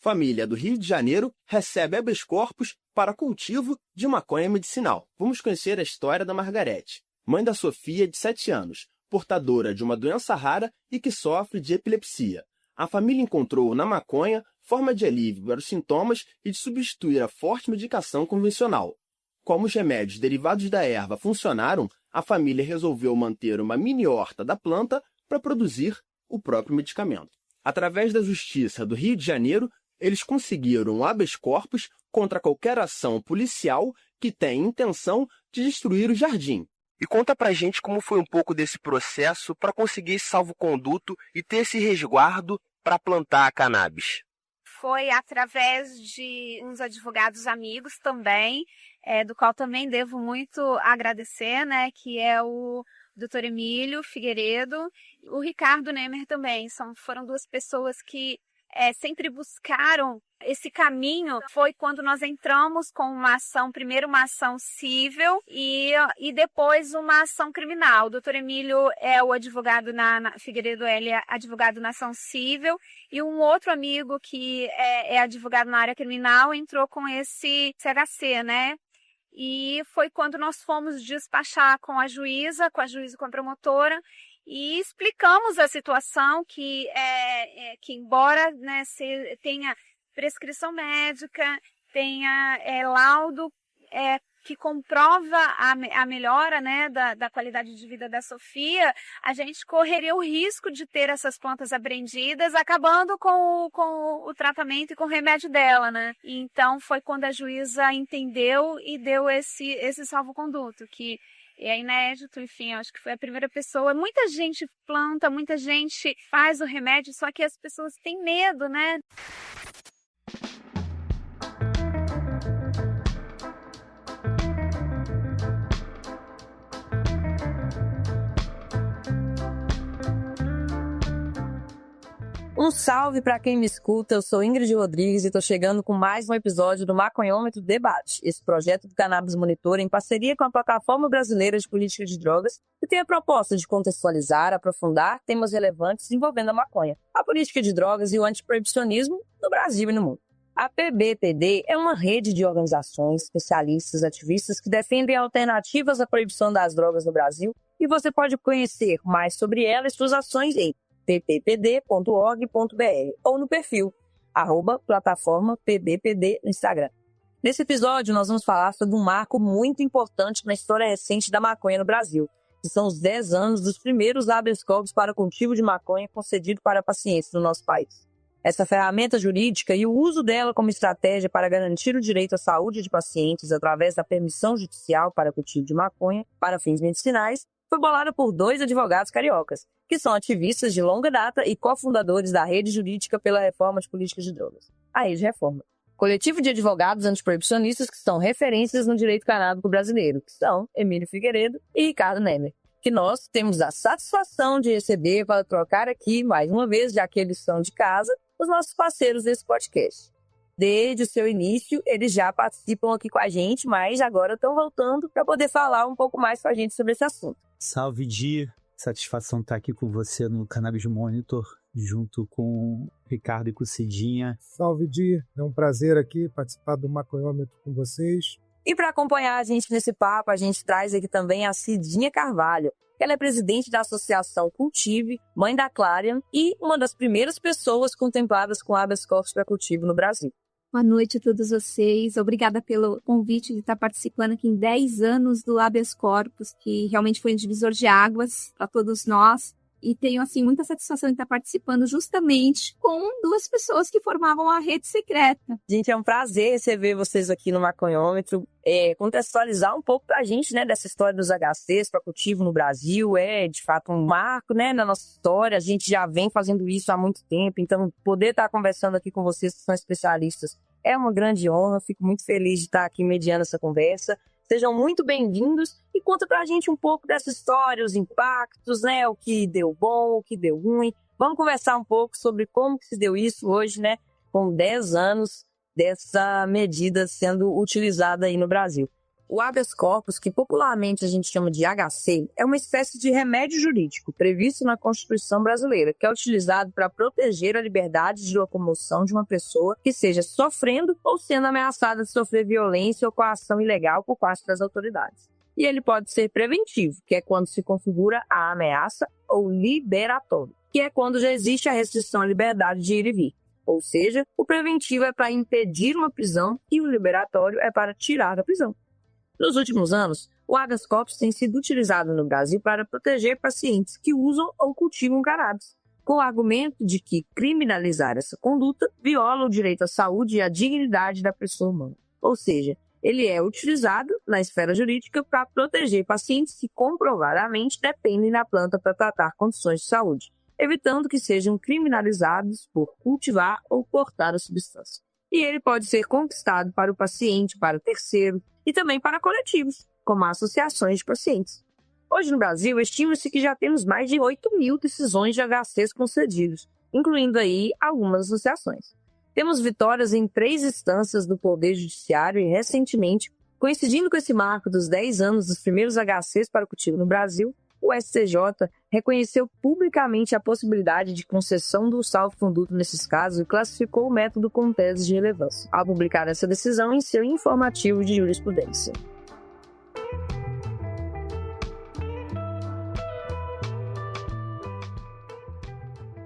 Família do Rio de Janeiro recebe habeas corpus para cultivo de maconha medicinal. Vamos conhecer a história da Margarete, mãe da Sofia, de 7 anos, portadora de uma doença rara e que sofre de epilepsia. A família encontrou na maconha forma de alívio para os sintomas e de substituir a forte medicação convencional. Como os remédios derivados da erva funcionaram, a família resolveu manter uma mini horta da planta para produzir o próprio medicamento. Através da Justiça do Rio de Janeiro, eles conseguiram um habeas corpus contra qualquer ação policial que tenha intenção de destruir o jardim. E conta pra gente como foi um pouco desse processo para conseguir esse salvo-conduto e ter esse resguardo para plantar a cannabis. Foi através de uns advogados amigos também, do qual também devo muito agradecer, né, que é o Dr. Emílio Figueiredo e o Ricardo Nemer também. Foram duas pessoas que sempre buscaram esse caminho. Foi quando nós entramos com uma ação, primeiro uma ação cível e depois uma ação criminal. O doutor Emílio é o advogado Figueiredo, ele é advogado na ação cível, e um outro amigo que é advogado na área criminal entrou com esse CHC, né? E foi quando nós fomos despachar com a juíza, com a promotora, e explicamos a situação que embora, né, tenha prescrição médica, tenha laudo que comprova a melhora, né, da qualidade de vida da Sofia, a gente correria o risco de ter essas plantas apreendidas, acabando com o tratamento e com o remédio dela, né? Então foi quando a juíza entendeu e deu esse salvo-conduto, que é inédito. Enfim, acho que foi a primeira pessoa. Muita gente planta, muita gente faz o remédio, só que as pessoas têm medo, né? Um salve para quem me escuta, eu sou Ingrid Rodrigues e estou chegando com mais um episódio do Maconhômetro Debate, esse projeto do Cannabis Monitor em parceria com a Plataforma Brasileira de Política de Drogas, que tem a proposta de contextualizar, aprofundar temas relevantes envolvendo a maconha, a política de drogas e o antiproibicionismo no Brasil e no mundo. A PBPD é uma rede de organizações, especialistas, ativistas que defendem alternativas à proibição das drogas no Brasil, e você pode conhecer mais sobre ela e suas ações em pppd.org.br ou no perfil @plataforma PBPD no Instagram. Nesse episódio, nós vamos falar sobre um marco muito importante na história recente da maconha no Brasil, que são os 10 anos dos primeiros habeas corpus para cultivo de maconha concedido para pacientes no nosso país. Essa ferramenta jurídica e o uso dela como estratégia para garantir o direito à saúde de pacientes através da permissão judicial para cultivo de maconha para fins medicinais foi bolada por 2 advogados cariocas, que são ativistas de longa data e cofundadores da Rede Jurídica pela Reforma de Políticas de Drogas, a Rede Reforma. Coletivo de advogados antiproibicionistas que são referências no direito canábico brasileiro, que são Emílio Figueiredo e Ricardo Nemer, que nós temos a satisfação de receber para trocar aqui, mais uma vez, já que eles são de casa, os nossos parceiros desse podcast. Desde o seu início, eles já participam aqui com a gente, mas agora estão voltando para poder falar um pouco mais com a gente sobre esse assunto. Salve, Di! Satisfação estar aqui com você no Cannabis Monitor, junto com o Ricardo e com o Cidinha. Salve, Di! É um prazer aqui participar do Maconhômetro com vocês. E para acompanhar a gente nesse papo, a gente traz aqui também a Cidinha Carvalho. Ela é presidente da Associação Cultive, mãe da Clarion e uma das primeiras pessoas contempladas com habeas corpus para cultivo no Brasil. Boa noite a todos vocês. Obrigada pelo convite de estar participando aqui em 10 anos do habeas corpus, que realmente foi um divisor de águas para todos nós. E tenho, assim, muita satisfação de estar participando justamente com 2 pessoas que formavam a rede secreta. Gente, é um prazer receber vocês aqui no Maconhômetro, contextualizar um pouco pra gente, né, dessa história dos HCs para cultivo no Brasil. É, de fato, um marco, né, na nossa história. A gente já vem fazendo isso há muito tempo, então poder estar conversando aqui com vocês que são especialistas é uma grande honra. Fico muito feliz de estar aqui mediando essa conversa. Sejam muito bem-vindos e conta pra gente um pouco dessa história, os impactos, né? O que deu bom, o que deu ruim. Vamos conversar um pouco sobre como que se deu isso hoje, né? Com 10 anos dessa medida sendo utilizada aí no Brasil. O habeas corpus, que popularmente a gente chama de HC, é uma espécie de remédio jurídico previsto na Constituição brasileira, que é utilizado para proteger a liberdade de locomoção de uma pessoa que esteja sofrendo ou sendo ameaçada de sofrer violência ou coação ilegal por parte das autoridades. E ele pode ser preventivo, que é quando se configura a ameaça, ou liberatório, que é quando já existe a restrição à liberdade de ir e vir. Ou seja, o preventivo é para impedir uma prisão e o liberatório é para tirar da prisão. Nos últimos anos, o habeas corpus tem sido utilizado no Brasil para proteger pacientes que usam ou cultivam cannabis, com o argumento de que criminalizar essa conduta viola o direito à saúde e à dignidade da pessoa humana. Ou seja, ele é utilizado na esfera jurídica para proteger pacientes que comprovadamente dependem da planta para tratar condições de saúde, evitando que sejam criminalizados por cultivar ou portar a substância. E ele pode ser conquistado para o paciente, para o terceiro e também para coletivos, como associações de pacientes. Hoje no Brasil, estima-se que já temos mais de 8.000 decisões de HCs concedidas, incluindo aí algumas associações. Temos vitórias em 3 instâncias do Poder Judiciário e, recentemente, coincidindo com esse marco dos 10 anos dos primeiros HCs para o cultivo no Brasil, o STJ reconheceu publicamente a possibilidade de concessão do salvo-conduto nesses casos e classificou o método como tese de relevância, ao publicar essa decisão em seu informativo de jurisprudência.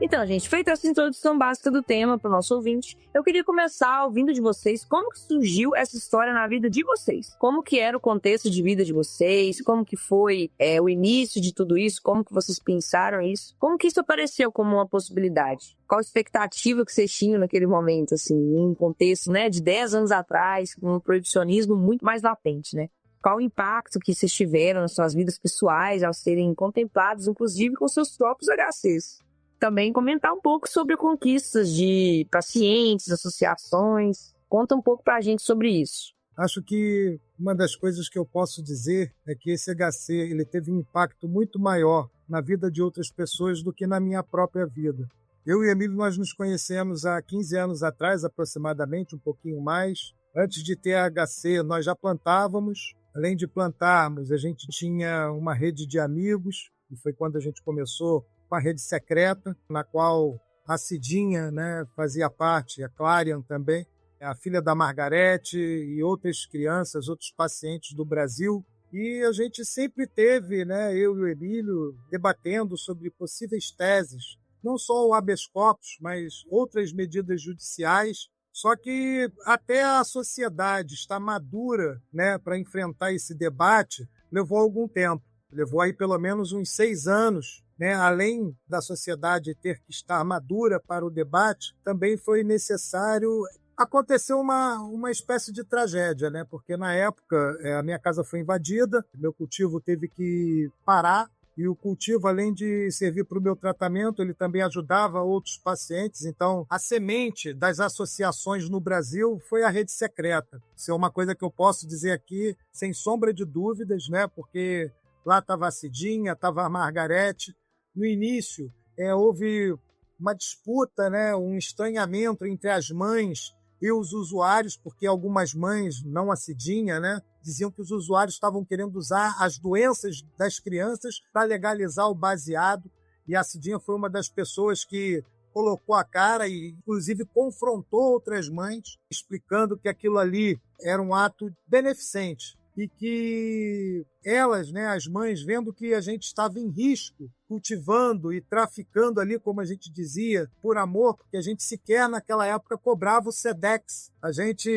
Então, gente, feita essa introdução básica do tema para o nosso ouvinte, eu queria começar ouvindo de vocês como que surgiu essa história na vida de vocês. Como que era o contexto de vida de vocês, como que foi o início de tudo isso, como que vocês pensaram isso, como que isso apareceu como uma possibilidade. Qual a expectativa que vocês tinham naquele momento, assim, em um contexto, né, de 10 anos atrás, com um proibicionismo muito mais latente, né? Qual o impacto que vocês tiveram nas suas vidas pessoais ao serem contemplados, inclusive, com seus próprios HCs. Também comentar um pouco sobre conquistas de pacientes, associações. Conta um pouco para a gente sobre isso. Acho que uma das coisas que eu posso dizer é que esse HC ele teve um impacto muito maior na vida de outras pessoas do que na minha própria vida. Eu e Emílio, nós nos conhecemos há 15 anos atrás, aproximadamente, um pouquinho mais. Antes de ter HC, nós já plantávamos. Além de plantarmos, a gente tinha uma rede de amigos, e foi quando a gente começou com a rede secreta, na qual a Cidinha, né, fazia parte, a Clarion também, a filha da Margarete e outras crianças, outros pacientes do Brasil. E a gente sempre teve, né, eu e o Emílio, debatendo sobre possíveis teses, não só o habeas corpus, mas outras medidas judiciais. Só que até a sociedade estar madura, né, para enfrentar esse debate, levou algum tempo. Levou aí pelo menos uns 6 anos. Né, além da sociedade ter que estar madura para o debate, também foi necessário. Aconteceu uma espécie de tragédia, né, porque na época a minha casa foi invadida, meu cultivo teve que parar, e o cultivo, além de servir para o meu tratamento, ele também ajudava outros pacientes. Então, a semente das associações no Brasil foi a rede secreta. Isso é uma coisa que eu posso dizer aqui, sem sombra de dúvidas, né, porque lá estava a Cidinha, estava a Margarete. No início, houve uma disputa, né, um estranhamento entre as mães e os usuários, porque algumas mães, não a Cidinha, né, diziam que os usuários estavam querendo usar as doenças das crianças para legalizar o baseado, e a Cidinha foi uma das pessoas que colocou a cara e, inclusive, confrontou outras mães, explicando que aquilo ali era um ato beneficente. E que elas, né, as mães, vendo que a gente estava em risco, cultivando e traficando ali, como a gente dizia, por amor, porque a gente sequer naquela época cobrava o SEDEX. A gente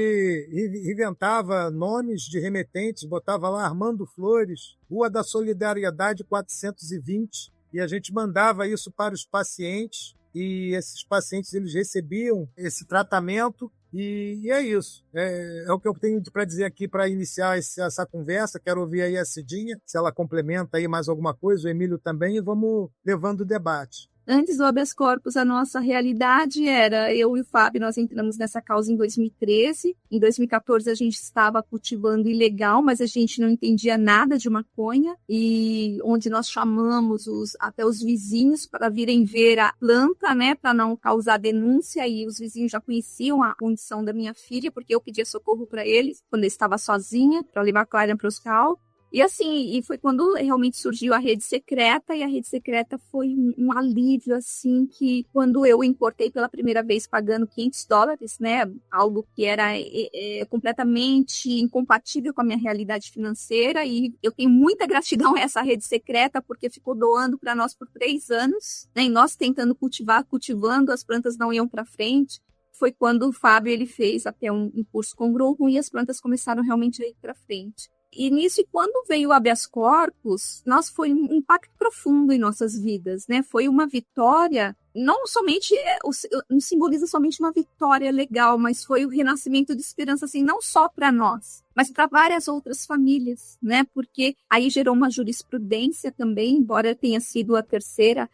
inventava nomes de remetentes, botava lá Armando Flores, Rua da Solidariedade 420, e a gente mandava isso para os pacientes, e esses pacientes eles recebiam esse tratamento. E é isso. É o que eu tenho para dizer aqui para iniciar essa conversa. Quero ouvir aí a Cidinha, se ela complementa aí mais alguma coisa, o Emílio também, e vamos levando o debate. Antes do habeas corpus, a nossa realidade era, eu e o Fábio, nós entramos nessa causa em 2013. Em 2014 a gente estava cultivando ilegal, mas a gente não entendia nada de maconha, e onde nós chamamos até os vizinhos para virem ver a planta, né, para não causar denúncia, e os vizinhos já conheciam a condição da minha filha, porque eu pedia socorro para eles quando eu estava sozinha, para levar a Clara para o hospital. E assim, e foi quando realmente surgiu a Rede Secreta, e a Rede Secreta foi um alívio, assim, que quando eu importei pela primeira vez pagando $500, né, algo que era completamente incompatível com a minha realidade financeira, e eu tenho muita gratidão a essa Rede Secreta, porque ficou doando para nós por 3 anos, né, e nós tentando cultivando, as plantas não iam para frente. Foi quando o Fábio ele fez até um curso com o grupo, e as plantas começaram realmente a ir para frente. E nisso, e quando veio o habeas corpus, foi um impacto profundo em nossas vidas, né? Foi uma vitória, não simboliza somente uma vitória legal, mas foi o renascimento de esperança, assim, não só para nós, mas para várias outras famílias, né? Porque aí gerou uma jurisprudência também, embora tenha sido a terceira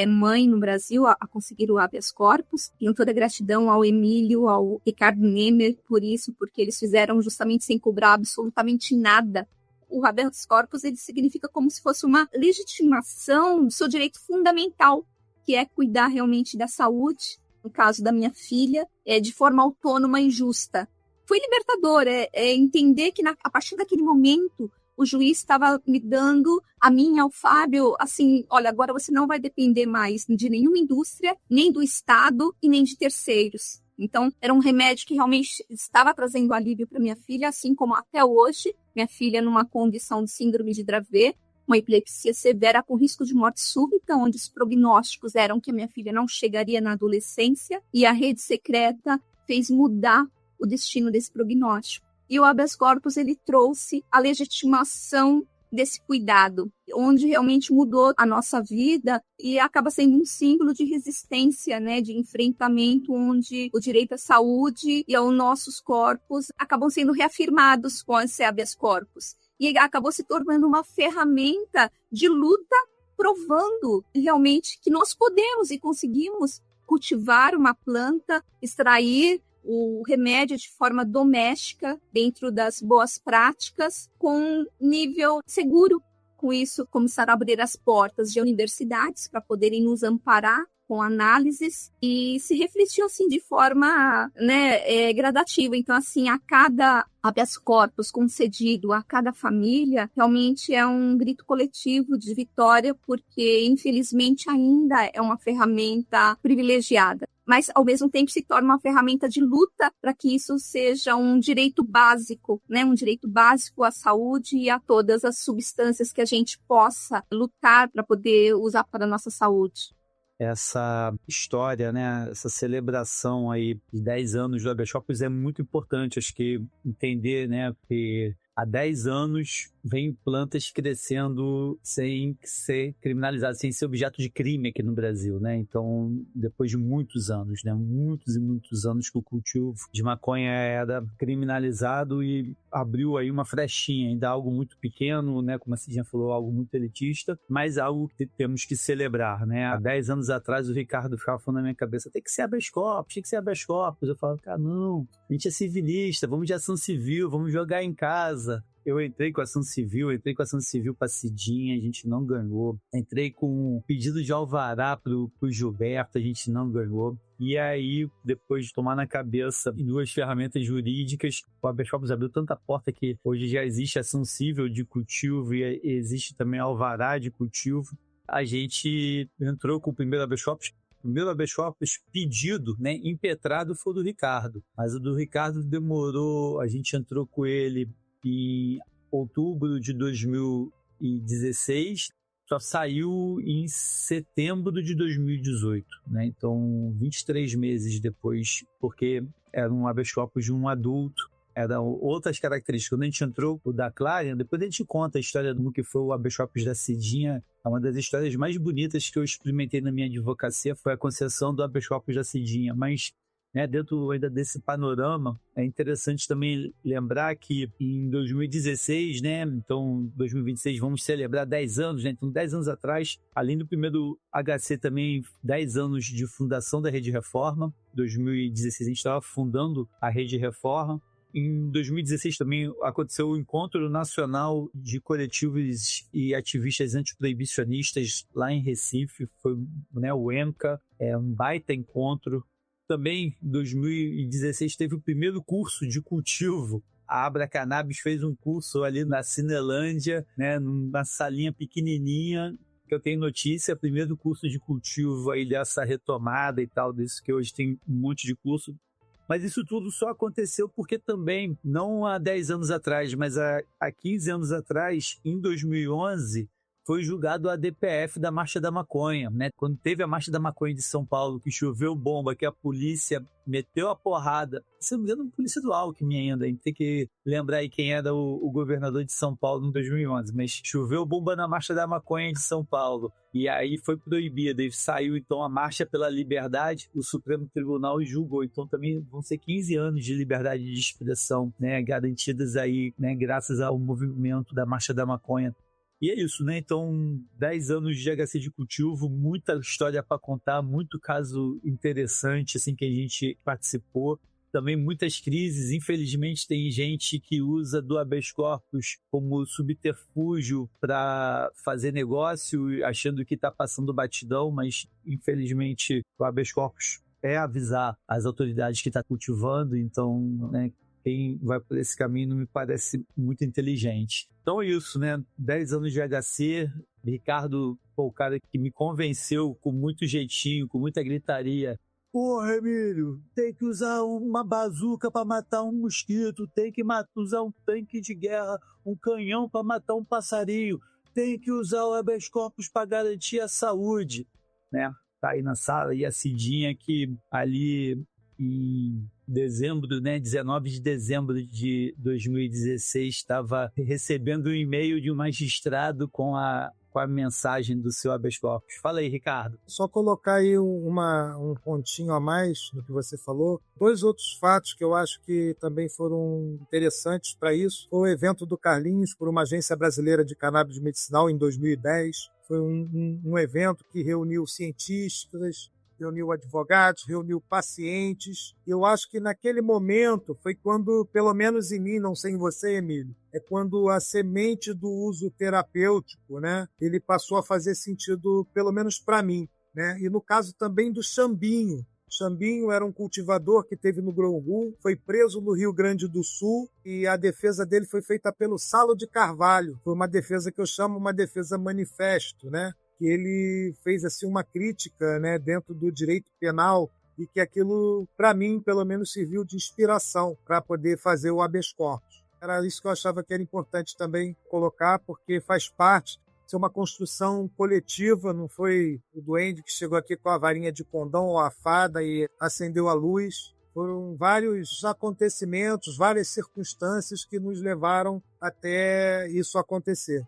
mãe no Brasil a conseguir o habeas corpus. Tenho toda a gratidão ao Emílio, ao Ricardo Nemer por isso, porque eles fizeram justamente sem cobrar absolutamente nada. O habeas corpus ele significa como se fosse uma legitimação do seu direito fundamental, que é cuidar realmente da saúde, no caso da minha filha, de forma autônoma e justa. Foi libertador, entender que a partir daquele momento o juiz estava me dando, a mim e ao Fábio, assim, olha, agora você não vai depender mais de nenhuma indústria, nem do Estado e nem de terceiros. Então, era um remédio que realmente estava trazendo alívio para minha filha, assim como até hoje, minha filha numa condição de síndrome de Dravet, uma epilepsia severa com risco de morte súbita, onde os prognósticos eram que a minha filha não chegaria na adolescência, e a Rede Secreta fez mudar o destino desse prognóstico. E o habeas corpus ele trouxe a legitimação desse cuidado, onde realmente mudou a nossa vida e acaba sendo um símbolo de resistência, né, de enfrentamento, onde o direito à saúde e aos nossos corpos acabam sendo reafirmados com esse habeas corpus. E acabou se tornando uma ferramenta de luta, provando realmente que nós podemos e conseguimos cultivar uma planta, extrair o remédio de forma doméstica, dentro das boas práticas, com nível seguro. Com isso, começaram a abrir as portas de universidades para poderem nos amparar com análises e se refletiu assim de forma, né, gradativa. Então, assim, a cada habeas corpus concedido a cada família, realmente é um grito coletivo de vitória, porque infelizmente ainda é uma ferramenta privilegiada, mas ao mesmo tempo se torna uma ferramenta de luta para que isso seja um direito básico, né? Um direito básico à saúde e a todas as substâncias que a gente possa lutar para poder usar para a nossa saúde. Essa história, né, essa celebração aí de 10 anos do habeas corpus é muito importante, acho que entender, né, que há 10 anos vem plantas crescendo sem ser criminalizadas, sem ser objeto de crime aqui no Brasil, né? Então, depois de muitos anos, né? Muitos e muitos anos que o cultivo de maconha era criminalizado e abriu aí uma frechinha, ainda algo muito pequeno, né? Como a Cidinha falou, algo muito elitista, mas algo que temos que celebrar, né? Há 10 anos atrás o Ricardo ficava falando na minha cabeça, tem que ser habeas corpus, tem que ser habeas corpus. Eu falo, cara, não, a gente é civilista, vamos de ação civil, vamos jogar em casa. Eu entrei com ação civil para Cidinha, a gente não ganhou. Entrei com um pedido de alvará pro Gilberto, a gente não ganhou. E aí, depois de tomar na cabeça 2 ferramentas jurídicas, o habeas corpus abriu tanta porta que hoje já existe ação civil de cultivo e existe também alvará de cultivo. A gente entrou com o primeiro habeas corpus. O primeiro habeas corpus pedido, né, impetrado, foi o do Ricardo. Mas o do Ricardo demorou, a gente entrou com ele em outubro de 2016, só saiu em setembro de 2018, né? Então 23 meses depois, porque era um habeas corpus de um adulto, eram outras características. Quando a gente entrou o da Clara, depois a gente conta a história do que foi o habeas corpus da Cidinha. Uma das histórias mais bonitas que eu experimentei na minha advocacia foi a concessão do habeas corpus da Cidinha, mas Dentro ainda desse panorama, é interessante também lembrar que em 2016, então 2026 vamos celebrar 10 anos, então 10 anos atrás, além do primeiro HC também 10 anos de fundação da Rede Reforma. Em 2016 a gente estava fundando a Rede Reforma. Em 2016 também aconteceu o Encontro Nacional de Coletivos e Ativistas Antiproibicionistas lá em Recife, foi o ENCA, um baita encontro. Também em 2016 teve o primeiro curso de cultivo. A Abra Cannabis fez um curso ali na Cinelândia, numa salinha pequenininha, que eu tenho notícia, primeiro curso de cultivo aí dessa retomada e tal, disso que hoje tem um monte de curso. Mas isso tudo só aconteceu porque também, não há 10 anos atrás, mas há 15 anos atrás, em 2011, foi julgado a DPF da Marcha da Maconha, Quando teve a Marcha da Maconha de São Paulo, que choveu bomba, que a polícia meteu a porrada, se não me engano, a polícia do Alckmin ainda, a gente tem que lembrar aí quem era o governador de São Paulo em 2011, mas choveu bomba na Marcha da Maconha de São Paulo, e aí foi proibida, e saiu então a Marcha pela Liberdade, o Supremo Tribunal julgou, então também vão ser 15 anos de liberdade de expressão, garantidas aí, graças ao movimento da Marcha da Maconha. E é isso, Então, 10 anos de HC de cultivo, muita história para contar, muito caso interessante, assim, que a gente participou. Também muitas crises, infelizmente tem gente que usa do habeas corpus como subterfúgio para fazer negócio, achando que está passando batidão, mas infelizmente o habeas corpus é avisar as autoridades que está cultivando, então, quem vai por esse caminho não me parece muito inteligente. Então é isso, 10 anos de HC, Ricardo, o cara que me convenceu com muito jeitinho, com muita gritaria. Porra, Emílio, tem que usar uma bazuca para matar um mosquito, tem que usar um tanque de guerra, um canhão para matar um passarinho, tem que usar o habeas corpus para garantir a saúde, Tá aí na sala, e a Cidinha que ali em dezembro, 19 de dezembro de 2016, estava recebendo um e-mail de um magistrado com a mensagem do seu habeas corpus. Fala aí, Ricardo. Só colocar aí um pontinho a mais no que você falou. 2 outros fatos que eu acho que também foram interessantes para isso. Foi o evento do Carlinhos por uma agência brasileira de cannabis medicinal em 2010. Foi um evento que reuniu cientistas, reuniu advogados, reuniu pacientes. Eu acho que naquele momento foi quando, pelo menos em mim, não sei em você, Emílio, é quando a semente do uso terapêutico, ele passou a fazer sentido, pelo menos para mim, E no caso também do Xambinho. Xambinho era um cultivador que teve no Grongu, foi preso no Rio Grande do Sul e a defesa dele foi feita pelo Salo de Carvalho. Foi uma defesa que eu chamo uma defesa manifesto, que ele fez assim uma crítica, dentro do direito penal e que aquilo, para mim, pelo menos, serviu de inspiração para poder fazer o habeas corpus. Era isso que eu achava que era importante também colocar, porque faz parte ser uma construção coletiva, não foi o duende que chegou aqui com a varinha de condão ou a fada e acendeu a luz. Foram vários acontecimentos, várias circunstâncias que nos levaram até isso acontecer.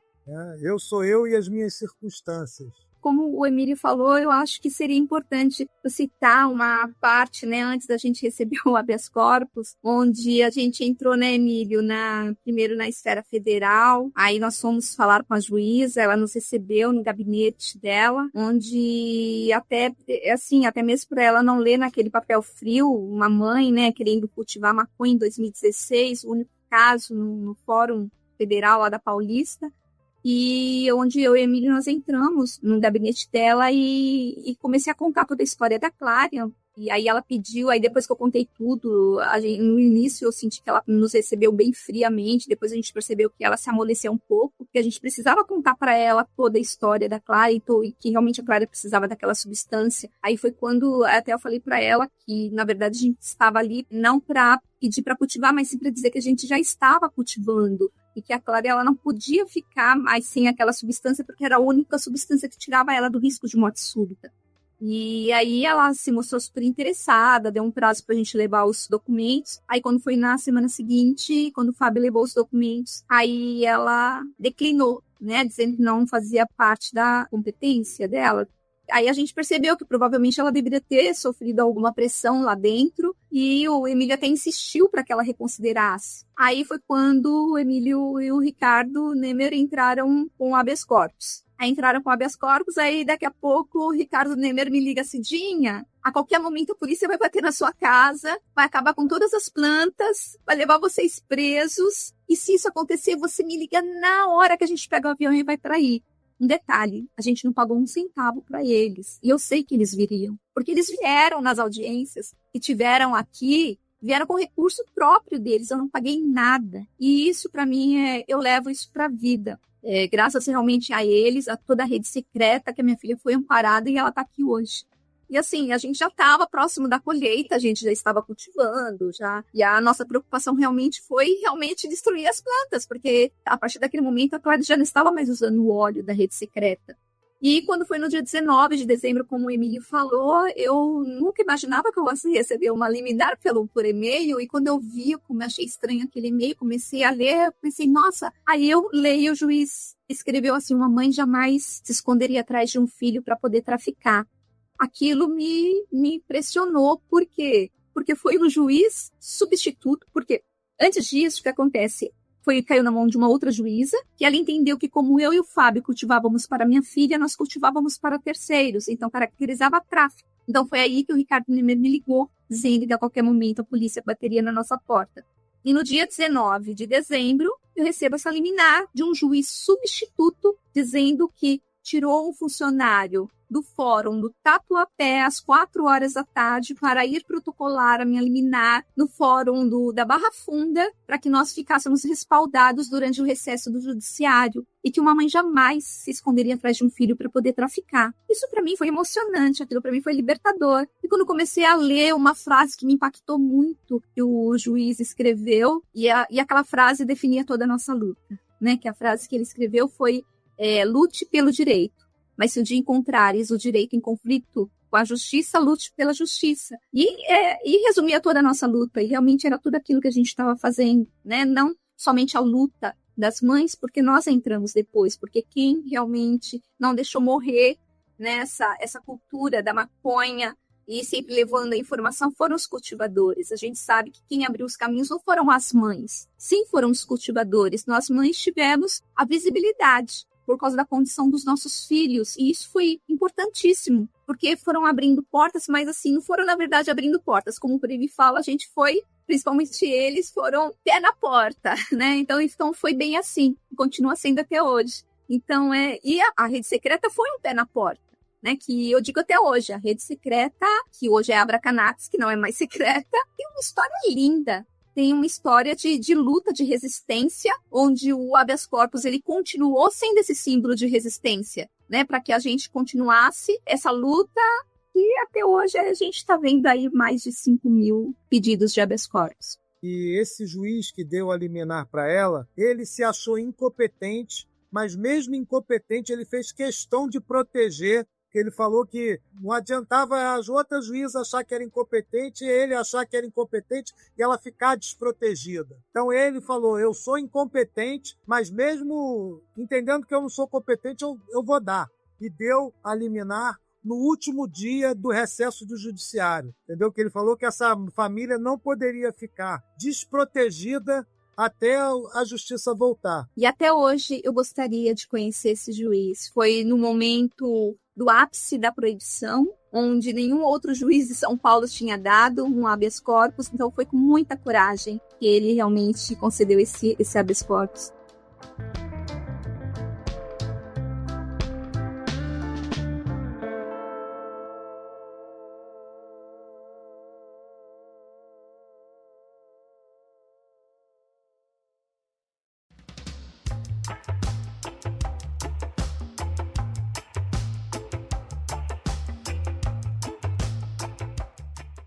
Eu sou eu e as minhas circunstâncias. Como o Emílio falou, eu acho que seria importante citar uma parte, antes da gente receber o habeas corpus, onde a gente entrou, Emílio, primeiro na esfera federal, aí nós fomos falar com a juíza, ela nos recebeu no gabinete dela, onde até mesmo por ela não ler naquele papel frio, uma mãe, querendo cultivar maconha em 2016, o único caso no Fórum Federal lá da Paulista, e onde eu e a Emília nós entramos no gabinete dela e comecei a contar toda a história da Clara. E aí ela pediu, aí depois que eu contei tudo, no início eu senti que ela nos recebeu bem friamente, depois a gente percebeu que ela se amoleceu um pouco, que a gente precisava contar para ela toda a história da Clara e que realmente a Clara precisava daquela substância. Aí foi quando até eu falei para ela que, na verdade, a gente estava ali não para pedir para cultivar, mas sim para dizer que a gente já estava cultivando. E que a Clara ela não podia ficar mais sem aquela substância, porque era a única substância que tirava ela do risco de morte súbita. E aí ela se mostrou super interessada, deu um prazo pra gente levar os documentos. Aí quando foi na semana seguinte, quando o Fábio levou os documentos, aí ela declinou, dizendo que não fazia parte da competência dela. Aí a gente percebeu que provavelmente ela deveria ter sofrido alguma pressão lá dentro e o Emílio até insistiu para que ela reconsiderasse. Aí foi quando o Emílio e o Ricardo Nemer entraram com o habeas corpus. Aí entraram com o habeas corpus, aí daqui a pouco o Ricardo Nemer me liga assim, Dinha, a qualquer momento a polícia vai bater na sua casa, vai acabar com todas as plantas, vai levar vocês presos, e se isso acontecer, você me liga na hora que a gente pega o avião e vai para aí. Um detalhe, a gente não pagou um centavo para eles. E eu sei que eles viriam. Porque eles vieram nas audiências que tiveram aqui, vieram com recurso próprio deles. Eu não paguei nada. E isso, para mim, eu levo isso para a vida. Graças realmente a eles, a toda a rede secreta, que a minha filha foi amparada e ela está aqui hoje. E assim, a gente já estava próximo da colheita, a gente já estava cultivando, já. E a nossa preocupação realmente foi destruir as plantas, porque a partir daquele momento a Clara já não estava mais usando o óleo da rede secreta. E quando foi no dia 19 de dezembro, como o Emílio falou, eu nunca imaginava que eu fosse receber uma liminar por e-mail, e quando eu vi, como eu achei estranho aquele e-mail, comecei a ler, pensei, nossa, aí eu leio, o juiz escreveu assim, uma mãe jamais se esconderia atrás de um filho para poder traficar. Aquilo me impressionou. Por quê? Porque foi um juiz substituto. Porque antes disso, o que acontece? Caiu na mão de uma outra juíza, que ela entendeu que como eu e o Fábio cultivávamos para minha filha, nós cultivávamos para terceiros. Então, caracterizava tráfico. Então, foi aí que o Ricardo Nemer me ligou, dizendo que a qualquer momento a polícia bateria na nossa porta. E no dia 19 de dezembro, eu recebo essa liminar de um juiz substituto, dizendo que tirou um funcionário do fórum do Tatuapé às 4 horas da tarde para ir protocolar a minha liminar no fórum da Barra Funda, para que nós ficássemos respaldados durante o recesso do judiciário e que uma mãe jamais se esconderia atrás de um filho para poder traficar. Isso para mim foi emocionante, aquilo para mim foi libertador. E quando comecei a ler uma frase que me impactou muito, que o juiz escreveu, e aquela frase definia toda a nossa luta, né? Que a frase que ele escreveu foi lute pelo direito. Mas se um dia encontrares o direito em conflito com a justiça, lute pela justiça. E resumia toda a nossa luta, e realmente era tudo aquilo que a gente estava fazendo, né? Não somente a luta das mães, porque nós entramos depois, porque quem realmente não deixou morrer nessa essa cultura da maconha e sempre levando a informação foram os cultivadores. A gente sabe que quem abriu os caminhos não foram as mães, sim foram os cultivadores. Nós mães tivemos a visibilidade por causa da condição dos nossos filhos, e isso foi importantíssimo, porque foram abrindo portas, mas assim, não foram na verdade abrindo portas, como o Premi fala, a gente foi, principalmente eles, foram pé na porta, né, então foi bem assim, continua sendo até hoje. Então, e a rede secreta foi um pé na porta, né, que eu digo até hoje, a rede secreta, que hoje é a Abracanax, que não é mais secreta, tem uma história linda, tem uma história de luta, de resistência, onde o habeas corpus ele continuou sendo esse símbolo de resistência, né, para que a gente continuasse essa luta, e até hoje a gente está vendo aí mais de 5.000 pedidos de habeas corpus. E esse juiz que deu a liminar para ela, ele se achou incompetente, mas mesmo incompetente ele fez questão de proteger, que ele falou que não adiantava as outras juízes achar que era incompetente, ele achar que era incompetente e ela ficar desprotegida. Então ele falou, eu sou incompetente, mas mesmo entendendo que eu não sou competente, eu vou dar. E deu a liminar no último dia do recesso do judiciário. Entendeu? Que ele falou que essa família não poderia ficar desprotegida até a justiça voltar. E até hoje eu gostaria de conhecer esse juiz. Foi no momento do ápice da proibição, onde nenhum outro juiz de São Paulo tinha dado um habeas corpus, então foi com muita coragem que ele realmente concedeu esse habeas corpus.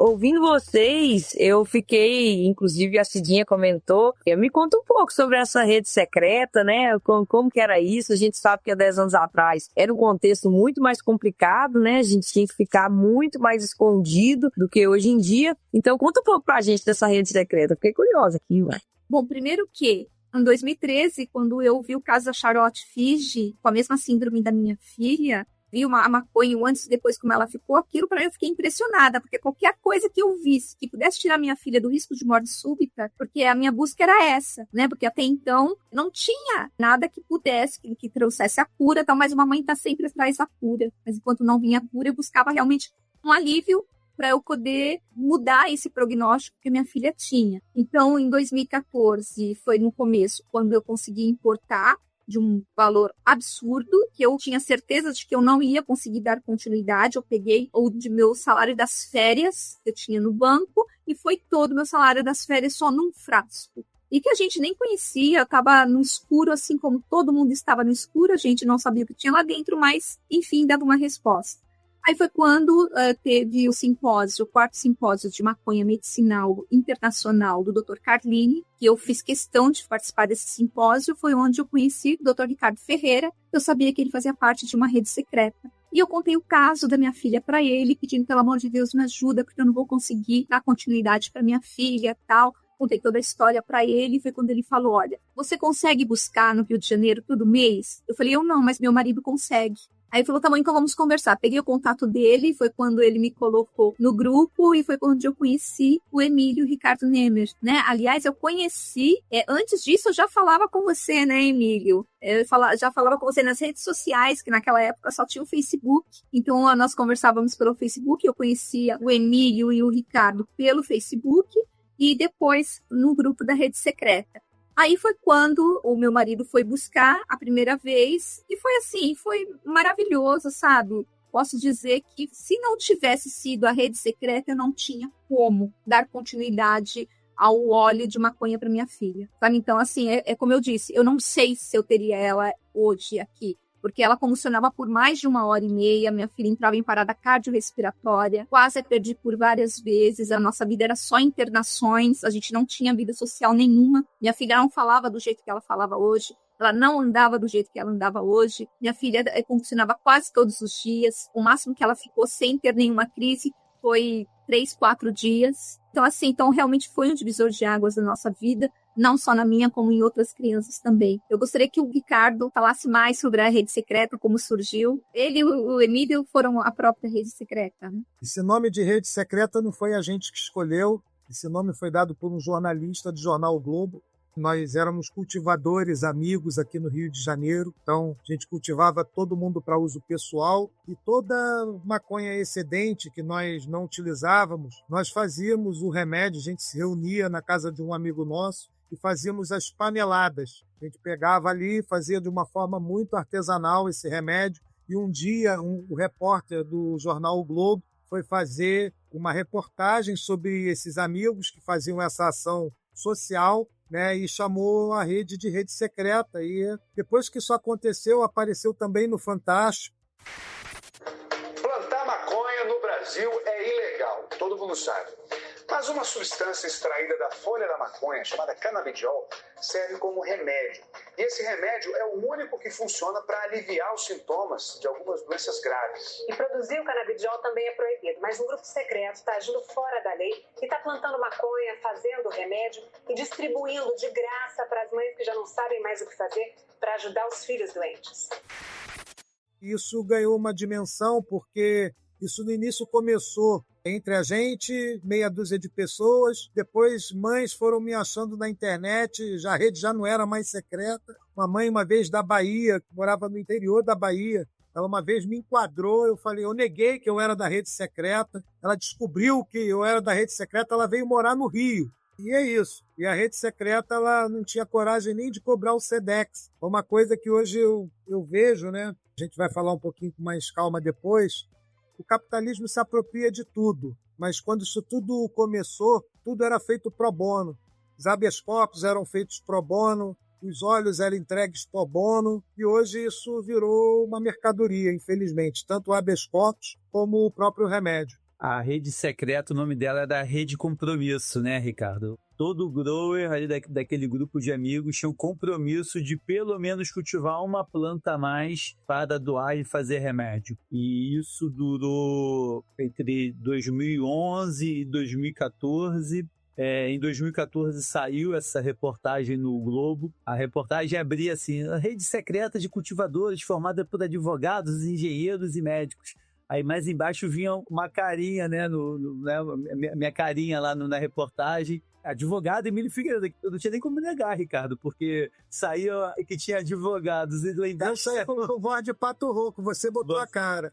Ouvindo vocês, eu fiquei, inclusive a Cidinha comentou, me conta um pouco sobre essa rede secreta, né, como que era isso. A gente sabe que há 10 anos atrás era um contexto muito mais complicado, né, a gente tinha que ficar muito mais escondido do que hoje em dia. Então conta um pouco pra gente dessa rede secreta, fiquei curiosa aqui, vai. Bom, primeiro que em 2013, quando eu vi o caso da Charlotte Figi, com a mesma síndrome da minha filha, vi a maconha antes e depois como ela ficou, aquilo para mim eu fiquei impressionada, porque qualquer coisa que eu visse que pudesse tirar minha filha do risco de morte súbita, porque a minha busca era essa, né? Porque até então não tinha nada que pudesse, que trouxesse a cura, tal, mas uma mãe está sempre atrás da cura. Mas enquanto não vinha a cura, eu buscava realmente um alívio para eu poder mudar esse prognóstico que minha filha tinha. Então, em 2014, foi no começo, quando eu consegui importar de um valor absurdo, que eu tinha certeza de que eu não ia conseguir dar continuidade. Eu peguei o de meu salário das férias que eu tinha no banco e foi todo o meu salário das férias só num frasco. E que a gente nem conhecia, eu estava no escuro, assim como todo mundo estava no escuro, a gente não sabia o que tinha lá dentro, mas, enfim, dava uma resposta. Aí foi quando teve o simpósio, o 4º simpósio de maconha medicinal internacional do Dr. Carlini, que eu fiz questão de participar desse simpósio, foi onde eu conheci o Dr. Ricardo Ferreira. Eu sabia que ele fazia parte de uma rede secreta. E eu contei o caso da minha filha para ele, pedindo, pelo amor de Deus, me ajuda, porque eu não vou conseguir dar continuidade para minha filha, tal. Contei toda a história para ele, foi quando ele falou, olha, você consegue buscar no Rio de Janeiro todo mês? Eu falei, eu não, mas meu marido consegue. Aí ele falou, tá bom, então vamos conversar. Peguei o contato dele, foi quando ele me colocou no grupo e foi quando eu conheci o Emílio Ricardo Nemer, né? Aliás, eu conheci, antes disso eu já falava com você, né, Emílio? Eu já falava com você nas redes sociais, que naquela época só tinha o Facebook. Então, nós conversávamos pelo Facebook, eu conhecia o Emílio e o Ricardo pelo Facebook e depois no grupo da Rede Secreta. Aí foi quando o meu marido foi buscar a primeira vez e foi assim, foi maravilhoso, sabe? Posso dizer que se não tivesse sido a Rede Secreta, eu não tinha como dar continuidade ao óleo de maconha para minha filha, sabe? Então, assim, é como eu disse, eu não sei se eu teria ela hoje aqui, porque ela convulsionava por mais de 1h30, minha filha entrava em parada cardiorrespiratória, quase a perdi por várias vezes, a nossa vida era só internações, a gente não tinha vida social nenhuma, minha filha não falava do jeito que ela falava hoje, ela não andava do jeito que ela andava hoje, minha filha convulsionava quase todos os dias, o máximo que ela ficou sem ter nenhuma crise foi 3, 4 dias. Então realmente foi um divisor de águas da nossa vida, não só na minha, como em outras crianças também. Eu gostaria que o Ricardo falasse mais sobre a Rede Secreta, como surgiu. Ele e o Emílio foram a própria Rede Secreta, né? Esse nome de Rede Secreta não foi a gente que escolheu, esse nome foi dado por um jornalista do jornal o Globo. Nós éramos cultivadores, amigos aqui no Rio de Janeiro, então a gente cultivava todo mundo para uso pessoal e toda maconha excedente que nós não utilizávamos, nós fazíamos o remédio, a gente se reunia na casa de um amigo nosso e fazíamos as paneladas. A gente pegava ali, fazia de uma forma muito artesanal esse remédio e um dia o repórter do jornal O Globo foi fazer uma reportagem sobre esses amigos que faziam essa ação social, né, e chamou a rede de Rede Secreta. E depois que isso aconteceu, apareceu também no Fantástico. Plantar maconha no Brasil é ilegal, todo mundo sabe. Mas uma substância extraída da folha da maconha, chamada canabidiol, serve como remédio. E esse remédio é o único que funciona para aliviar os sintomas de algumas doenças graves. E produzir o canabidiol também é proibido, mas um grupo secreto está agindo fora da lei e está plantando maconha, fazendo o remédio e distribuindo de graça para as mães que já não sabem mais o que fazer para ajudar os filhos doentes. Isso ganhou uma dimensão porque isso no início começou entre a gente, meia dúzia de pessoas. Depois, mães foram me achando na internet, a rede já não era mais secreta. Uma mãe, uma vez da Bahia, que morava no interior da Bahia, ela uma vez me enquadrou, eu neguei que eu era da rede secreta. Ela descobriu que eu era da rede secreta, ela veio morar no Rio. E é isso. E a rede secreta, ela não tinha coragem nem de cobrar o Sedex. É uma coisa que hoje eu vejo, né? A gente vai falar um pouquinho com mais calma depois. O capitalismo se apropria de tudo, mas quando isso tudo começou, tudo era feito pro bono. Os habeas corpus eram feitos pro bono, os óleos eram entregues pro bono, e hoje isso virou uma mercadoria, infelizmente, tanto o habeas corpus como o próprio remédio. A Rede Secreta, o nome dela é da Rede Compromisso, né, Ricardo? Todo grower ali daquele grupo de amigos tinha um compromisso de pelo menos cultivar uma planta a mais para doar e fazer remédio. E isso durou entre 2011 e 2014. Em 2014 saiu essa reportagem no Globo. A reportagem abria assim: a rede secreta de cultivadores formada por advogados, engenheiros e médicos. Aí mais embaixo vinha uma carinha, né, minha carinha lá na reportagem. Advogado Emílio Figueiredo. Eu não tinha nem como negar, Ricardo, porque saía que tinha advogados. E Essa é com voz de pato rouco, você botou a cara.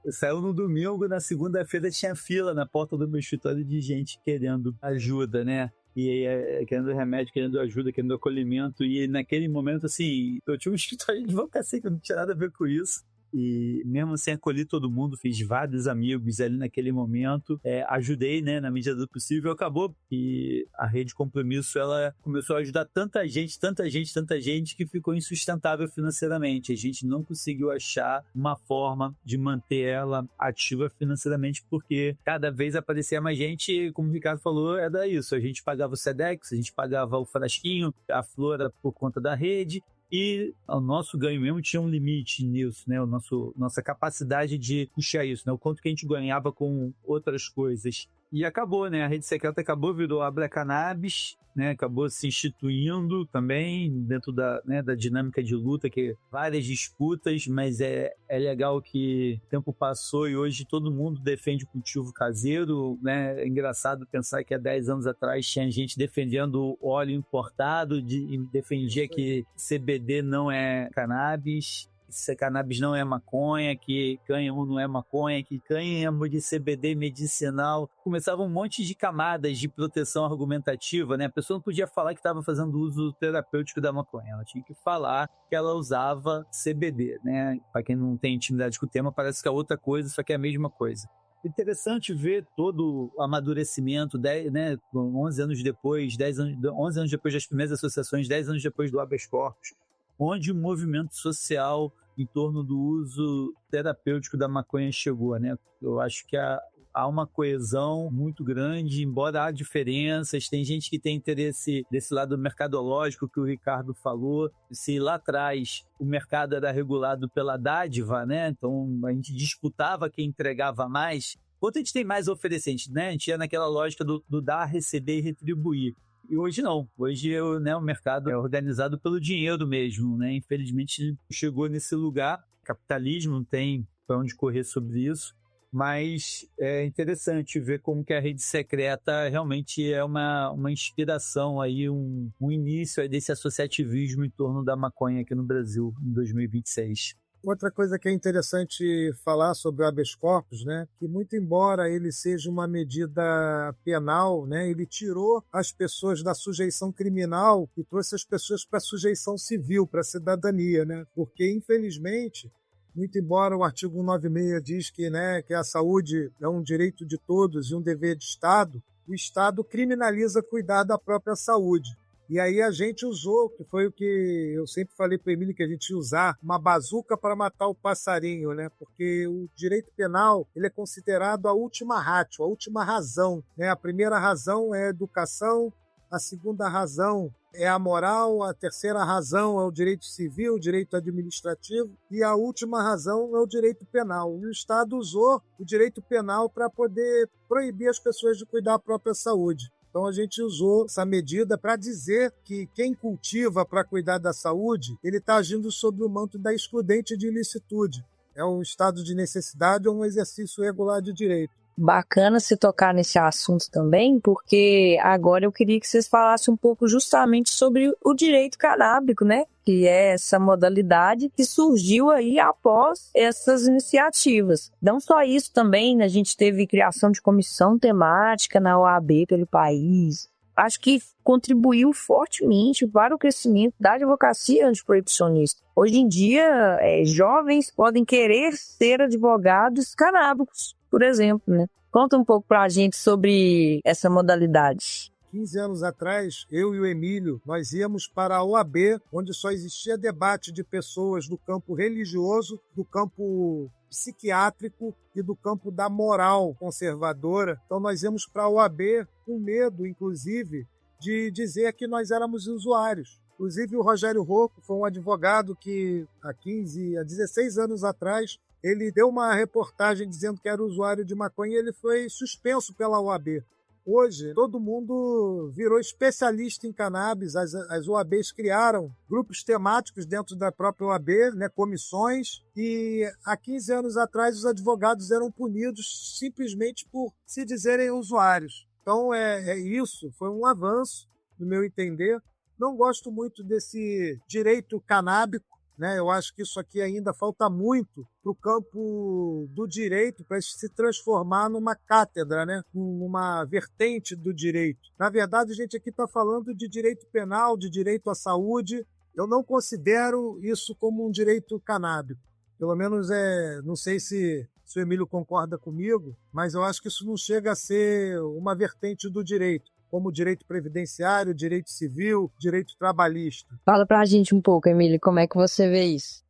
Saiu no domingo, na segunda-feira tinha fila na porta do meu escritório de gente querendo ajuda, né? E querendo remédio, querendo ajuda, querendo acolhimento. E naquele momento, assim, eu tinha um escritório de advocacia que não tinha nada a ver com isso. E mesmo assim acolhi todo mundo, fiz vários amigos ali naquele momento, ajudei, né, na medida do possível. Acabou que a Rede Compromisso, ela começou a ajudar tanta gente que ficou insustentável financeiramente. A gente não conseguiu achar uma forma de manter ela ativa financeiramente, porque cada vez aparecia mais gente. Como o Ricardo falou, era isso: a gente pagava o Sedex, a gente pagava o frasquinho, a Flora por conta da rede. E o nosso ganho mesmo tinha um limite nisso, né? Nossa capacidade de puxar isso, né? O quanto que a gente ganhava com outras coisas. E acabou, né? A rede secreta acabou, virou Abra Cannabis, né? Acabou se instituindo também dentro da dinâmica de luta, que várias disputas, mas é legal que o tempo passou e hoje todo mundo defende o cultivo caseiro, né? É engraçado pensar que há 10 anos atrás tinha gente defendendo óleo importado e defendia que CBD não é cannabis. Se cannabis não é maconha, que cânhamo não é maconha, que cânhamo de CBD medicinal. Começava um monte de camadas de proteção argumentativa, né? A pessoa não podia falar que estava fazendo uso terapêutico da maconha, ela tinha que falar que ela usava CBD, né? Para quem não tem intimidade com o tema, parece que é outra coisa, só que é a mesma coisa. Interessante ver todo o amadurecimento, 11 anos depois, 11 anos depois das primeiras associações, 10 anos depois do habeas corpus, onde o movimento social em torno do uso terapêutico da maconha chegou, né? Eu acho que há uma coesão muito grande, embora há diferenças. Tem gente que tem interesse desse lado mercadológico que o Ricardo falou. Se lá atrás o mercado era regulado pela dádiva, né? Então a gente disputava quem entregava mais. Quanto a gente tem mais a oferecer, né? A gente ia naquela lógica do dar, receber e retribuir. E hoje não. Hoje o mercado é organizado pelo dinheiro mesmo, né? Infelizmente chegou nesse lugar. O capitalismo não tem para onde correr sobre isso. Mas é interessante ver como que a rede secreta realmente é uma inspiração, aí, um início aí desse associativismo em torno da maconha aqui no Brasil em 2026. Outra coisa que é interessante falar sobre o habeas corpus, né, que muito embora ele seja uma medida penal, né, ele tirou as pessoas da sujeição criminal e trouxe as pessoas para a sujeição civil, para a cidadania, né, porque infelizmente, muito embora o artigo 196 diz que a saúde é um direito de todos e um dever de Estado, o Estado criminaliza cuidar da própria saúde. E aí a gente usou, que foi o que eu sempre falei para o Emílio, que a gente ia usar uma bazuca para matar o passarinho, né? Porque o direito penal ele é considerado a última ratio, a última razão, né? A primeira razão é a educação, a segunda razão é a moral, a terceira razão é o direito civil, o direito administrativo, e a última razão é o direito penal. E o Estado usou o direito penal para poder proibir as pessoas de cuidar da própria saúde. Então a gente usou essa medida para dizer que quem cultiva para cuidar da saúde, ele está agindo sob o manto da excludente de ilicitude. É um estado de necessidade ou um exercício regular de direito. Bacana se tocar nesse assunto também, porque agora eu queria que vocês falassem um pouco justamente sobre o direito canábico, né? Que é essa modalidade que surgiu aí após essas iniciativas. Não só isso também, né? A gente teve criação de comissão temática na OAB pelo país. Acho que contribuiu fortemente para o crescimento da advocacia antiproibicionista. Hoje em dia, jovens podem querer ser advogados canábicos, por exemplo, né? Conta um pouco para a gente sobre essa modalidade. 15 anos atrás, eu e o Emílio, nós íamos para a OAB, onde só existia debate de pessoas do campo religioso, do campo psiquiátrico e do campo da moral conservadora. Então nós íamos para a OAB com medo, inclusive, de dizer que nós éramos usuários. Inclusive o Rogério Rocco foi um advogado que há 16 anos atrás, ele deu uma reportagem dizendo que era usuário de maconha e ele foi suspenso pela OAB. Hoje, todo mundo virou especialista em cannabis. As OABs criaram grupos temáticos dentro da própria OAB, né, comissões, e há 15 anos atrás os advogados eram punidos simplesmente por se dizerem usuários. Então, isso foi um avanço, no meu entender. Não gosto muito desse direito canábico, né? Eu acho que isso aqui ainda falta muito para o campo do direito, para se transformar numa cátedra, né? Numa vertente do direito. Na verdade, a gente aqui está falando de direito penal, de direito à saúde. Eu não considero isso como um direito canábico. Pelo menos, não sei se o Emílio concorda comigo, mas eu acho que isso não chega a ser uma vertente do direito, como direito previdenciário, direito civil, direito trabalhista. Fala pra gente um pouco, Emílio, como é que você vê isso?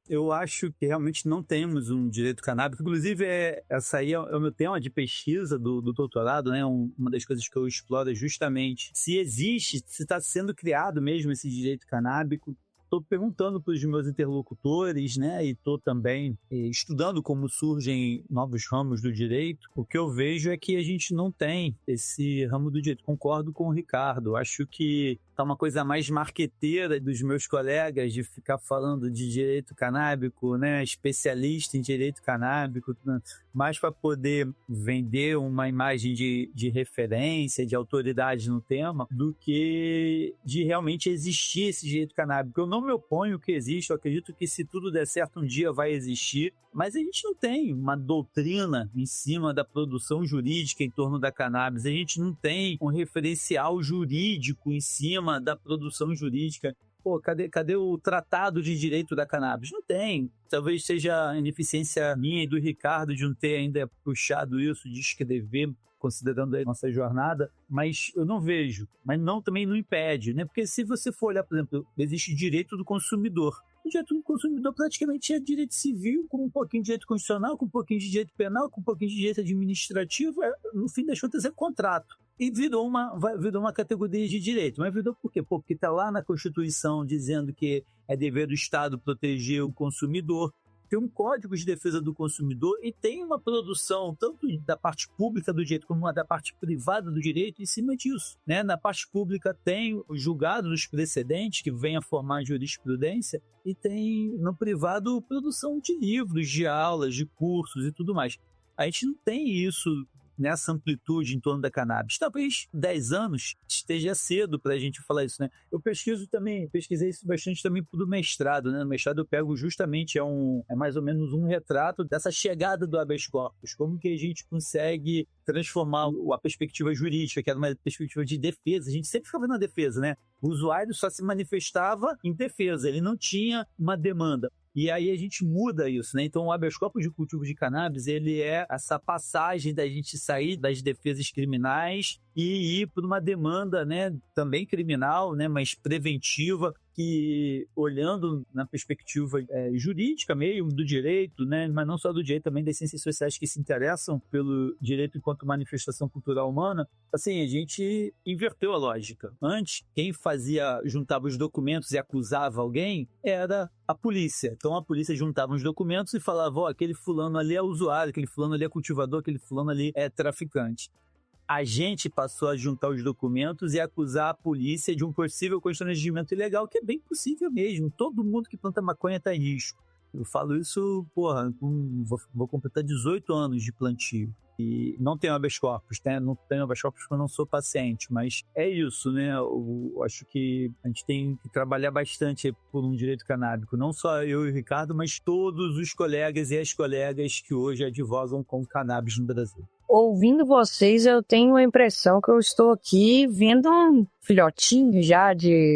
Eu acho que realmente não temos um direito canábico. Inclusive, essa aí é o meu tema de pesquisa do doutorado, né? Uma das coisas que eu exploro é justamente se existe, se está sendo criado mesmo esse direito canábico. Estou perguntando para os meus interlocutores, né, e estou também estudando como surgem novos ramos do direito. O que eu vejo é que a gente não tem esse ramo do direito. Concordo com o Ricardo. Acho que tá uma coisa mais marqueteira dos meus colegas de ficar falando de direito canábico, né, especialista em direito canábico, mais para poder vender uma imagem de referência, de autoridade no tema, do que de realmente existir esse direito canábico. Eu não me oponho que existe, eu acredito que se tudo der certo um dia vai existir, mas a gente não tem uma doutrina em cima da produção jurídica em torno da cannabis, a gente não tem um referencial jurídico em cima da produção jurídica. Pô, cadê o tratado de direito da cannabis? Não tem. Talvez seja a ineficiência minha e do Ricardo de não ter ainda puxado isso, de escrever, considerando a nossa jornada, mas eu não vejo. Mas também não impede, né? Porque se você for olhar, por exemplo, existe direito do consumidor. O direito do consumidor praticamente é direito civil, com um pouquinho de direito constitucional, com um pouquinho de direito penal, com um pouquinho de direito administrativo. No fim das contas, é contrato. E virou uma categoria de direito. Mas virou por quê? Porque está lá na Constituição dizendo que é dever do Estado proteger o consumidor. Tem um Código de Defesa do Consumidor e tem uma produção tanto da parte pública do direito como da parte privada do direito em cima disso, né? Na parte pública tem o julgado dos precedentes que vem a formar jurisprudência e tem no privado produção de livros, de aulas, de cursos e tudo mais. A gente não tem isso nessa amplitude em torno da cannabis. Talvez 10 anos esteja cedo para a gente falar isso, né? Eu pesquisei isso bastante também pro mestrado, né? No mestrado eu pego justamente, é mais ou menos um retrato dessa chegada do habeas corpus, como que a gente consegue transformar a perspectiva jurídica, que era uma perspectiva de defesa. A gente sempre ficava na defesa, né? O usuário só se manifestava em defesa, ele não tinha uma demanda. E aí a gente muda isso, né? Então o habeas corpus de cultivo de cannabis, ele é essa passagem da gente sair das defesas criminais e ir para uma demanda, né, também criminal, né, mas preventiva, que olhando na perspectiva jurídica mesmo, do direito, né, mas não só do direito, também das ciências sociais que se interessam pelo direito enquanto manifestação cultural humana, assim, a gente inverteu a lógica. Antes, quem juntava os documentos e acusava alguém era a polícia. Então a polícia juntava os documentos e falava, aquele fulano ali é usuário, aquele fulano ali é cultivador, aquele fulano ali é traficante. A gente passou a juntar os documentos e acusar a polícia de um possível constrangimento ilegal, que é bem possível mesmo. Todo mundo que planta maconha está em risco. Eu falo isso, vou completar 18 anos de plantio. E não tenho habeas corpus, né? Não tenho habeas corpus porque eu não sou paciente, mas é isso, né? Eu acho que a gente tem que trabalhar bastante por um direito canábico, não só eu e o Ricardo, mas todos os colegas e as colegas que hoje advogam com cannabis no Brasil. Ouvindo vocês, eu tenho a impressão que eu estou aqui vendo um filhotinho já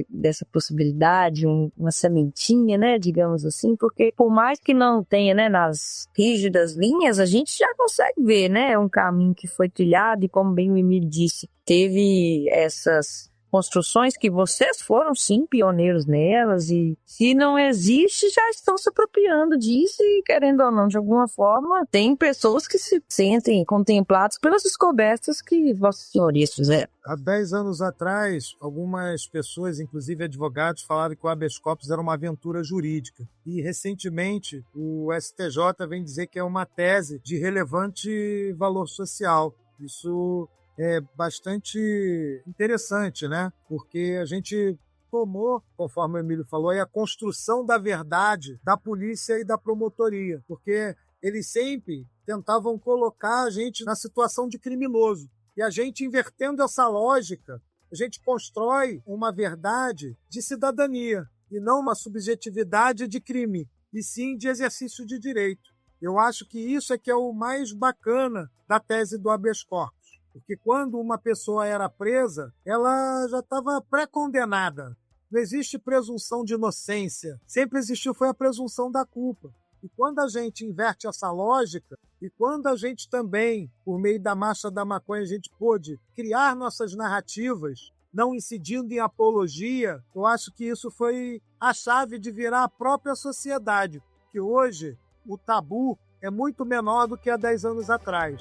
dessa possibilidade, uma sementinha, né, digamos assim, porque por mais que não tenha, né, nas rígidas linhas, a gente já consegue ver, né, um caminho que foi trilhado e, como bem o Emílio disse, teve essas construções que vocês foram, sim, pioneiros nelas, e se não existe, já estão se apropriando disso e, querendo ou não, de alguma forma, tem pessoas que se sentem contempladas pelas descobertas que vossas senhorias fizeram. Há 10 anos atrás, algumas pessoas, inclusive advogados, falaram que o habeas corpus era uma aventura jurídica. E, recentemente, o STJ vem dizer que é uma tese de relevante valor social. Isso é bastante interessante, né? Porque a gente tomou, conforme o Emílio falou, a construção da verdade da polícia e da promotoria, porque eles sempre tentavam colocar a gente na situação de criminoso. E a gente, invertendo essa lógica, a gente constrói uma verdade de cidadania e não uma subjetividade de crime, e sim de exercício de direito. Eu acho que isso é que é o mais bacana da tese do habeas corpus, porque quando uma pessoa era presa, ela já estava pré-condenada. Não existe presunção de inocência, sempre existiu foi a presunção da culpa. E quando a gente inverte essa lógica, e quando a gente também, por meio da Marcha da Maconha, a gente pôde criar nossas narrativas, não incidindo em apologia, eu acho que isso foi a chave de virar a própria sociedade, que hoje o tabu é muito menor do que há 10 anos atrás.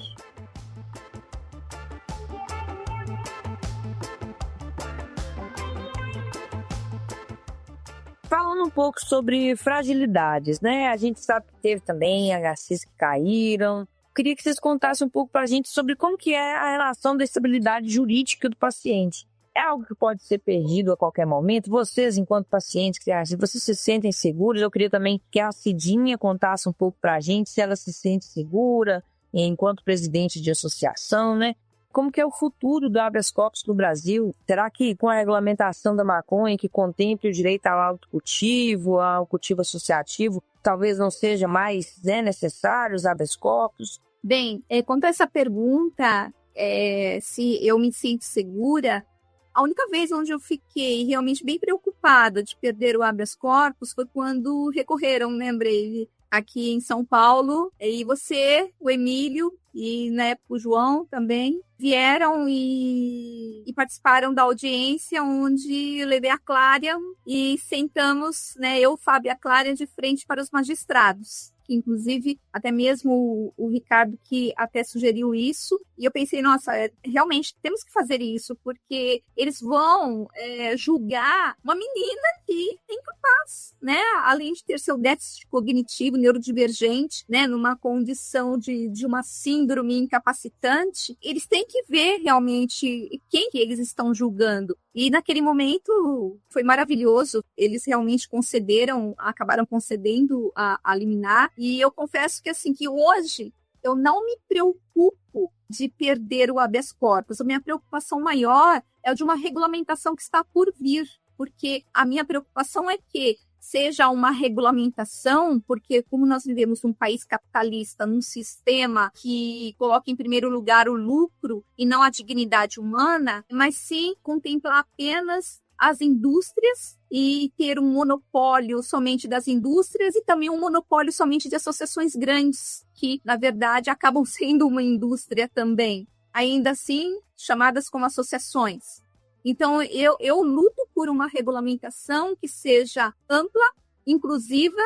Falando um pouco sobre fragilidades, né? A gente sabe que teve também HCs que caíram. Queria que vocês contassem um pouco para a gente sobre como que é a relação da estabilidade jurídica do paciente. É algo que pode ser perdido a qualquer momento? Vocês, enquanto pacientes, vocês se sentem seguros? Eu queria também que a Cidinha contasse um pouco para a gente se ela se sente segura enquanto presidente de associação, né? Como que é o futuro do habeas corpus no Brasil? Será que com a regulamentação da maconha, que contemple o direito ao autocultivo, ao cultivo associativo, talvez não seja mais necessário os habeas corpus? Bem, quanto a essa pergunta, se eu me sinto segura, a única vez onde eu fiquei realmente bem preocupada de perder o habeas corpus foi quando recorreram, lembrei, aqui em São Paulo, e você, o Emílio e na época o João também, vieram e participaram da audiência onde eu levei a Clária e sentamos, eu, Fábio e a Clária, de frente para os magistrados. Que inclusive até mesmo o Ricardo que até sugeriu isso, e eu pensei, nossa, realmente temos que fazer isso, porque eles vão julgar uma menina que é incapaz, além de ter seu déficit cognitivo, neurodivergente, numa condição de uma síndrome incapacitante, eles têm que ver realmente quem que eles estão julgando. E naquele momento foi maravilhoso, eles realmente acabaram concedendo a liminar, e eu confesso que assim, que hoje eu não me preocupo de perder o habeas corpus, a minha preocupação maior é a de uma regulamentação que está por vir, porque a minha preocupação é que seja uma regulamentação, porque como nós vivemos num país capitalista, num sistema que coloca em primeiro lugar o lucro e não a dignidade humana, mas sim contemplar apenas as indústrias e ter um monopólio somente das indústrias e também um monopólio somente de associações grandes, que, na verdade, acabam sendo uma indústria também, ainda assim chamadas como associações. Então, eu luto por uma regulamentação que seja ampla, inclusiva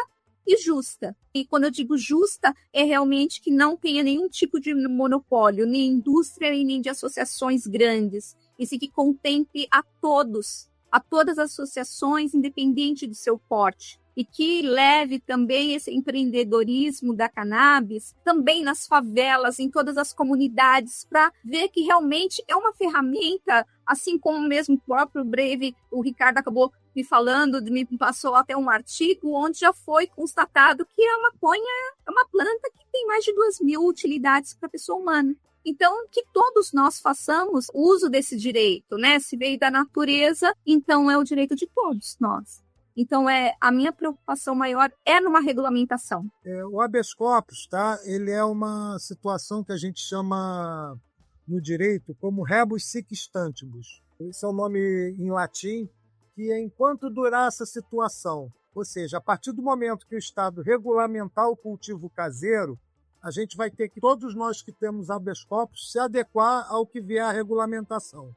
e justa. E quando eu digo justa, é realmente que não tenha nenhum tipo de monopólio, nem indústria e nem de associações grandes, e sim que contemple a todas as associações, independente do seu porte, e que leve também esse empreendedorismo da cannabis também nas favelas, em todas as comunidades, para ver que realmente é uma ferramenta, assim como mesmo o próprio Breve, o Ricardo acabou me falando, me passou até um artigo onde já foi constatado que a maconha é uma planta que tem mais de 2.000 utilidades para a pessoa humana. Então, que todos nós façamos uso desse direito, Se veio da natureza, então é o direito de todos nós. Então, a minha preocupação maior é numa regulamentação. O habeas corpus, ele é uma situação que a gente chama no direito como rebus sic stantibus. Esse é o nome em latim, que é enquanto durar essa situação. Ou seja, a partir do momento que o Estado regulamentar o cultivo caseiro, a gente vai ter que, todos nós que temos habeas corpus, se adequar ao que vier a regulamentação.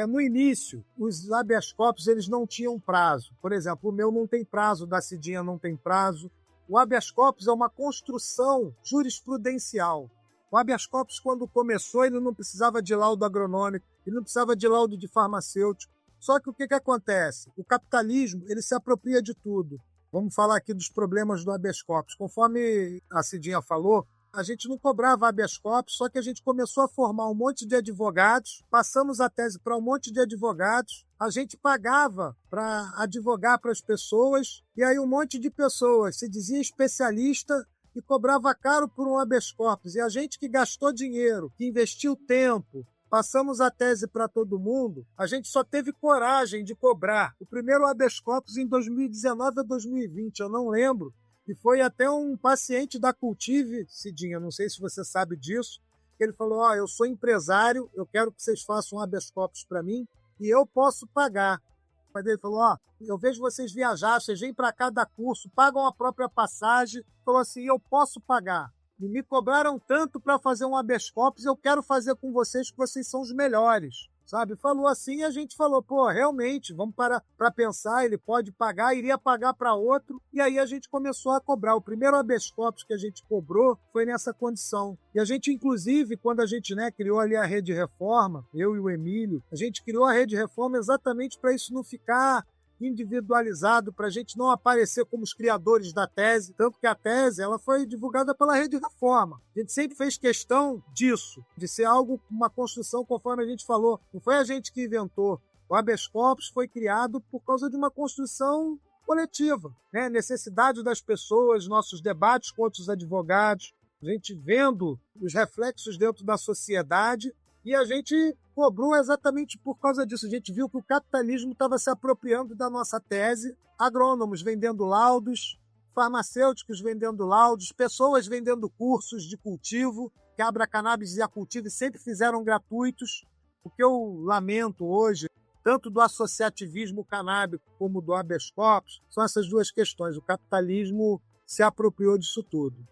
No início, os habeas corpus eles não tinham prazo. Por exemplo, o meu não tem prazo, o da Cidinha não tem prazo. O habeas corpus é uma construção jurisprudencial. O habeas corpus, quando começou, ele não precisava de laudo agronômico, ele não precisava de laudo de farmacêutico. Só que o que acontece? O capitalismo ele se apropria de tudo. Vamos falar aqui dos problemas do habeas corpus. Conforme a Cidinha falou, A gente não cobrava habeas corpus, só que a gente começou a formar um monte de advogados, passamos a tese para um monte de advogados, a gente pagava para advogar para as pessoas, e aí um monte de pessoas se dizia especialista e cobrava caro por um habeas corpus. E a gente que gastou dinheiro, que investiu tempo, passamos a tese para todo mundo, a gente só teve coragem de cobrar o primeiro habeas corpus em 2019 a 2020, eu não lembro. E foi até um paciente da Cultive, Cidinha, não sei se você sabe disso, que ele falou, eu sou empresário, eu quero que vocês façam um habeas corpus para mim e eu posso pagar. O pai dele falou, eu vejo vocês viajar, vocês vêm para cá dar curso, pagam a própria passagem. Falou assim, eu posso pagar. E me cobraram tanto para fazer um habeas corpus, eu quero fazer com vocês, que vocês são os melhores. Sabe? Falou assim e a gente falou, realmente, vamos parar para pensar, ele pode pagar, iria pagar para outro, e aí a gente começou a cobrar. O primeiro habeas corpus que a gente cobrou foi nessa condição. E a gente, inclusive, quando a gente criou ali a Rede Reforma, eu e o Emílio, a gente criou a Rede Reforma exatamente para isso não ficar individualizado, para a gente não aparecer como os criadores da tese, tanto que a tese ela foi divulgada pela Rede Reforma. A gente sempre fez questão disso, de ser algo, uma construção, conforme a gente falou. Não foi a gente que inventou. O habeas corpus foi criado por causa de uma construção coletiva, necessidade das pessoas, nossos debates com outros advogados, a gente vendo os reflexos dentro da sociedade. E a gente cobrou exatamente por causa disso. A gente viu que o capitalismo estava se apropriando da nossa tese, agrônomos vendendo laudos, farmacêuticos vendendo laudos, pessoas vendendo cursos de cultivo, que a Abra Cannabis e a Cultive sempre fizeram gratuitos. O que eu lamento hoje, tanto do associativismo canábico como do habeas corpus, são essas duas questões. O capitalismo se apropriou disso tudo.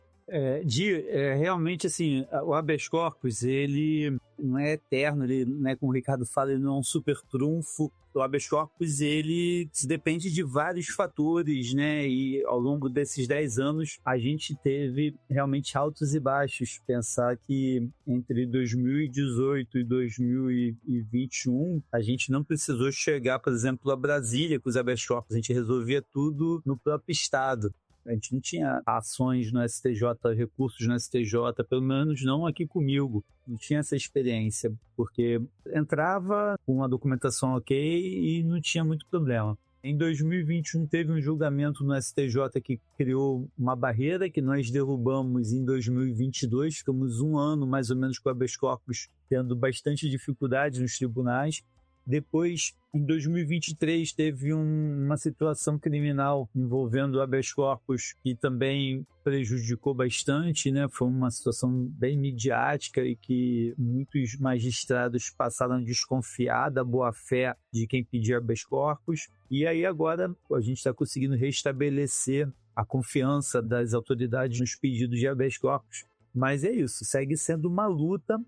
Realmente, assim, o habeas corpus, ele não é eterno, ele, como o Ricardo fala, ele não é um super trunfo. O habeas corpus, ele depende de vários fatores, e ao longo desses 10 anos, a gente teve realmente altos e baixos. Pensar que entre 2018 e 2021, a gente não precisou chegar, por exemplo, a Brasília com os habeas corpus, a gente resolvia tudo no próprio estado. A gente não tinha ações no STJ, recursos no STJ, pelo menos não aqui comigo. Não tinha essa experiência, porque entrava com uma documentação ok e não tinha muito problema. Em 2021 teve um julgamento no STJ que criou uma barreira que nós derrubamos em 2022. Ficamos um ano mais ou menos com o habeas corpus tendo bastante dificuldade nos tribunais. Depois, em 2023, teve uma situação criminal envolvendo o habeas corpus que também prejudicou bastante, Foi uma situação bem midiática e que muitos magistrados passaram a desconfiar da boa-fé de quem pedia habeas corpus. E aí agora a gente está conseguindo restabelecer a confiança das autoridades nos pedidos de habeas corpus. Mas é isso, segue sendo uma luta.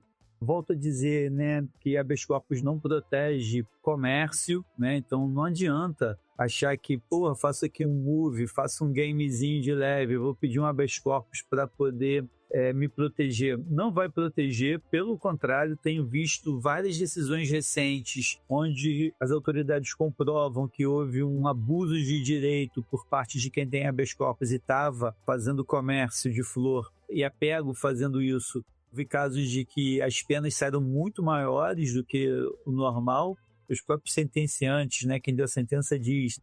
Volto a dizer, que habeas corpus não protege comércio, Então não adianta achar que, faço aqui um movie, faço um gamezinho de leve, vou pedir um habeas corpus para poder me proteger. Não vai proteger, pelo contrário, tenho visto várias decisões recentes onde as autoridades comprovam que houve um abuso de direito por parte de quem tem habeas corpus e estava fazendo comércio de flor e é pego fazendo isso. Houve casos de que as penas saíram muito maiores do que o normal. Os próprios sentenciantes, quem deu a sentença diz,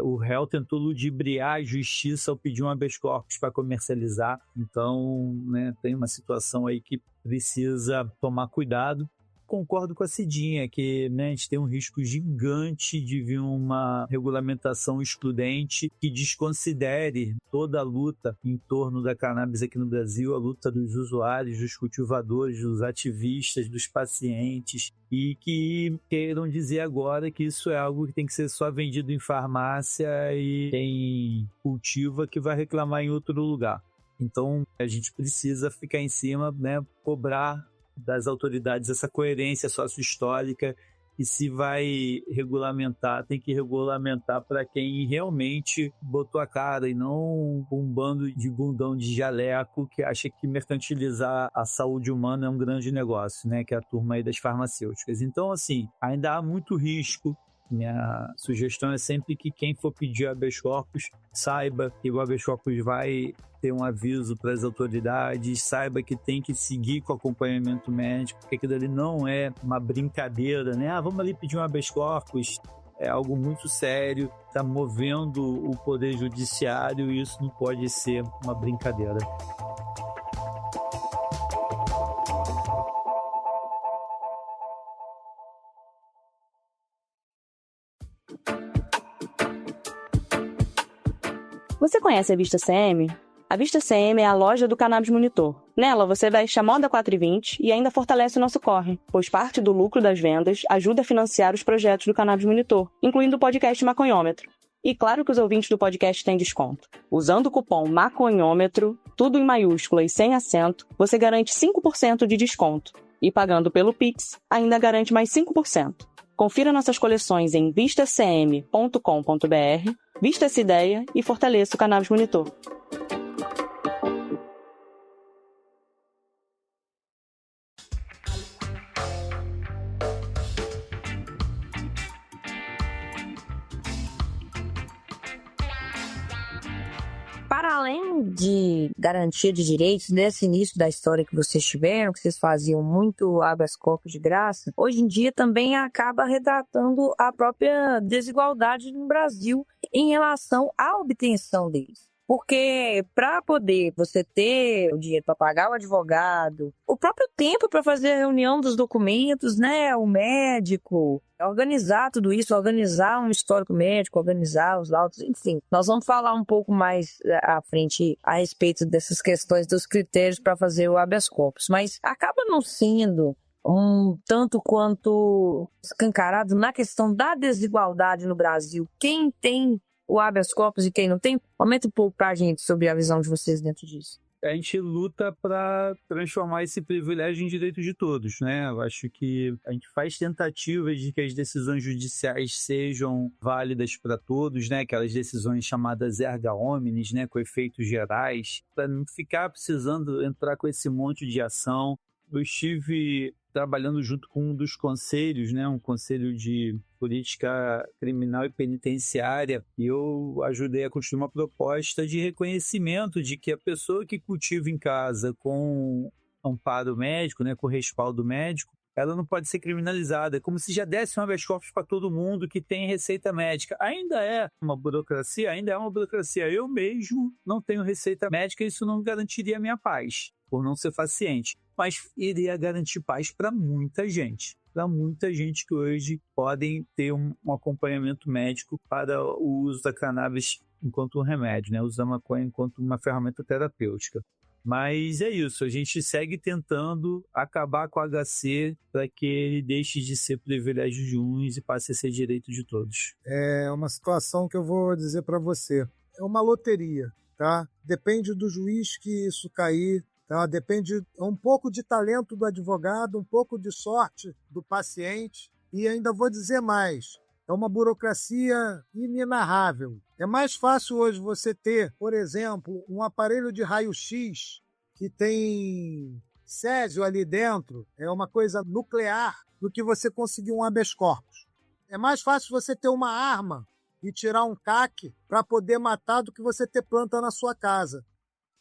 o réu tentou ludibriar a justiça ao pedir um habeas corpus para comercializar. Então, tem uma situação aí que precisa tomar cuidado. Concordo com a Cidinha que a gente tem um risco gigante de vir uma regulamentação excludente que desconsidere toda a luta em torno da cannabis aqui no Brasil, a luta dos usuários, dos cultivadores, dos ativistas, dos pacientes, e que queiram dizer agora que isso é algo que tem que ser só vendido em farmácia e quem cultiva que vai reclamar em outro lugar. Então a gente precisa ficar em cima, cobrar das autoridades essa coerência sócio-histórica, e se vai regulamentar, tem que regulamentar para quem realmente botou a cara e não um bando de bundão de jaleco que acha que mercantilizar a saúde humana é um grande negócio, que é a turma aí das farmacêuticas. Então, assim, ainda há muito risco Minha sugestão é sempre que quem for pedir habeas corpus saiba que o habeas corpus vai ter um aviso para as autoridades, saiba que tem que seguir com acompanhamento médico, porque aquilo ali não é uma brincadeira, né? Vamos ali pedir um habeas corpus. É algo muito sério, está movendo o poder judiciário e isso não pode ser uma brincadeira. Você conhece a Vista CM? A Vista CM é a loja do Cannabis Monitor. Nela, você veste a moda 420 e ainda fortalece o nosso corre, pois parte do lucro das vendas ajuda a financiar os projetos do Cannabis Monitor, incluindo o podcast Maconhômetro. E claro que os ouvintes do podcast têm desconto. Usando o cupom MACONHômetro, tudo em maiúscula e sem acento, você garante 5% de desconto. E pagando pelo Pix, ainda garante mais 5%. Confira nossas coleções em vistacm.com.br, vista essa ideia e fortaleça o Cannabis Monitor. Para além de garantia de direitos, nesse início da história que vocês tiveram, que vocês faziam muito habeas corpus de graça, hoje em dia também acaba retratando a própria desigualdade no Brasil em relação à obtenção deles. Porque para poder você ter o dinheiro para pagar o advogado, o próprio tempo para fazer a reunião dos documentos, né, o médico, organizar tudo isso, organizar um histórico médico, organizar os laudos, enfim. Nós vamos falar um pouco mais à frente a respeito dessas questões, dos critérios para fazer o habeas corpus, mas acaba não sendo um tanto quanto escancarado na questão da desigualdade no Brasil. Quem tem o habeas corpus e quem não tem? Comenta um pouco pra gente sobre a visão de vocês dentro disso. A gente luta para transformar esse privilégio em direito de todos, né? Eu acho que a gente faz tentativas de que as decisões judiciais sejam válidas para todos, né? Aquelas decisões chamadas erga omnes, né? Com efeitos gerais, para não ficar precisando entrar com esse monte de ação. Eu estive trabalhando junto com um dos conselhos, né? Um conselho de política criminal e penitenciária, e eu ajudei a construir uma proposta de reconhecimento de que a pessoa que cultiva em casa com amparo médico, né, com respaldo médico, ela não pode ser criminalizada. É como se já desse um habeas corpus para todo mundo que tem receita médica. Ainda é uma burocracia. Eu mesmo não tenho receita médica e isso não garantiria a minha paz, por não ser paciente. Mas iria garantir paz para muita gente. Para muita gente que hoje podem ter um acompanhamento médico para o uso da cannabis enquanto um remédio, né? Usar a maconha enquanto uma ferramenta terapêutica. Mas é isso, a gente segue tentando acabar com o HC para que ele deixe de ser privilégio de uns e passe a ser direito de todos. É uma situação que eu vou dizer para você. É uma loteria, tá? Depende do juiz que isso cair. Tá? Depende um pouco de talento do advogado, um pouco de sorte do paciente. E ainda vou dizer mais, é uma burocracia inenarrável. É mais fácil hoje você ter, por exemplo, um aparelho de raio-x que tem césio ali dentro, é uma coisa nuclear, do que você conseguir um habeas corpus. É mais fácil você ter uma arma e tirar um CAC para poder matar do que você ter planta na sua casa.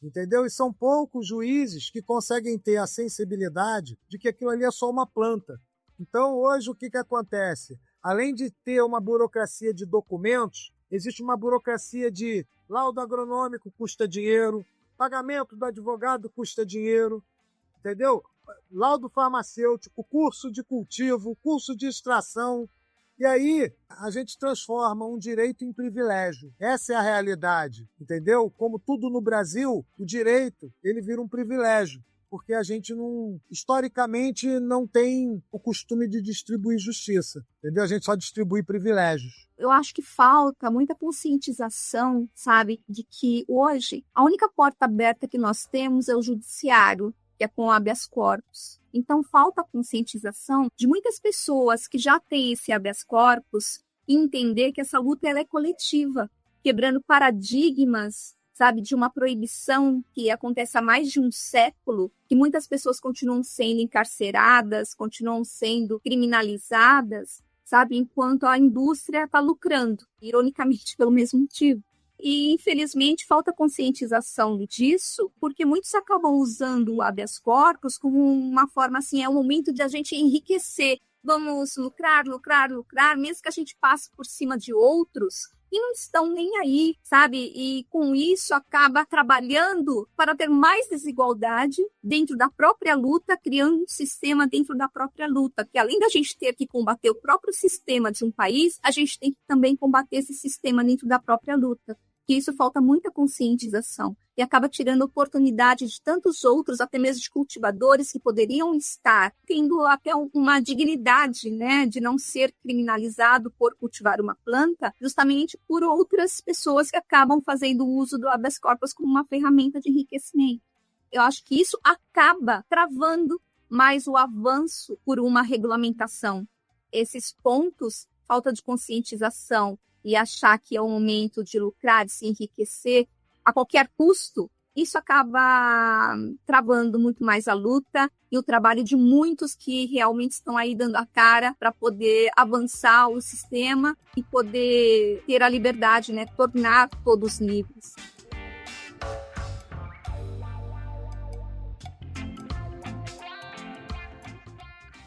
Entendeu? E são poucos juízes que conseguem ter a sensibilidade de que aquilo ali é só uma planta. Então, hoje, o que acontece? Além de ter uma burocracia de documentos, existe uma burocracia de laudo agronômico, custa dinheiro, pagamento do advogado custa dinheiro, entendeu? Laudo farmacêutico, curso de cultivo, curso de extração. E aí, a gente transforma um direito em privilégio. Essa é a realidade, entendeu? Como tudo no Brasil, o direito, ele vira um privilégio, porque a gente historicamente, não tem o costume de distribuir justiça, entendeu? A gente só distribui privilégios. Eu acho que falta muita conscientização, sabe, de que hoje a única porta aberta que nós temos é o judiciário, que é com o habeas corpus. Então, falta conscientização de muitas pessoas que já têm esse habeas corpus e entender que essa luta ela é coletiva, quebrando paradigmas, sabe, de uma proibição que acontece há mais de um século, que muitas pessoas continuam sendo encarceradas, continuam sendo criminalizadas, sabe? Enquanto a indústria está lucrando, ironicamente, pelo mesmo motivo. E, infelizmente, falta conscientização disso, porque muitos acabam usando o habeas corpus como uma forma, assim, é um momento de a gente enriquecer. Vamos lucrar, mesmo que a gente passe por cima de outros, e não estão nem aí, sabe? E com isso acaba trabalhando para ter mais desigualdade dentro da própria luta, criando um sistema dentro da própria luta, que além da gente ter que combater o próprio sistema de um país, a gente tem que também combater esse sistema dentro da própria luta. Que isso falta muita conscientização e acaba tirando oportunidade de tantos outros, até mesmo de cultivadores que poderiam estar tendo até uma dignidade, né, de não ser criminalizado por cultivar uma planta, justamente por outras pessoas que acabam fazendo uso do habeas corpus como uma ferramenta de enriquecimento. Eu acho que isso acaba travando mais o avanço por uma regulamentação. Esses pontos, falta de conscientização, e achar que é o momento de lucrar, de se enriquecer a qualquer custo, isso acaba travando muito mais a luta e o trabalho de muitos que realmente estão aí dando a cara para poder avançar o sistema e poder ter a liberdade, né, tornar todos livres.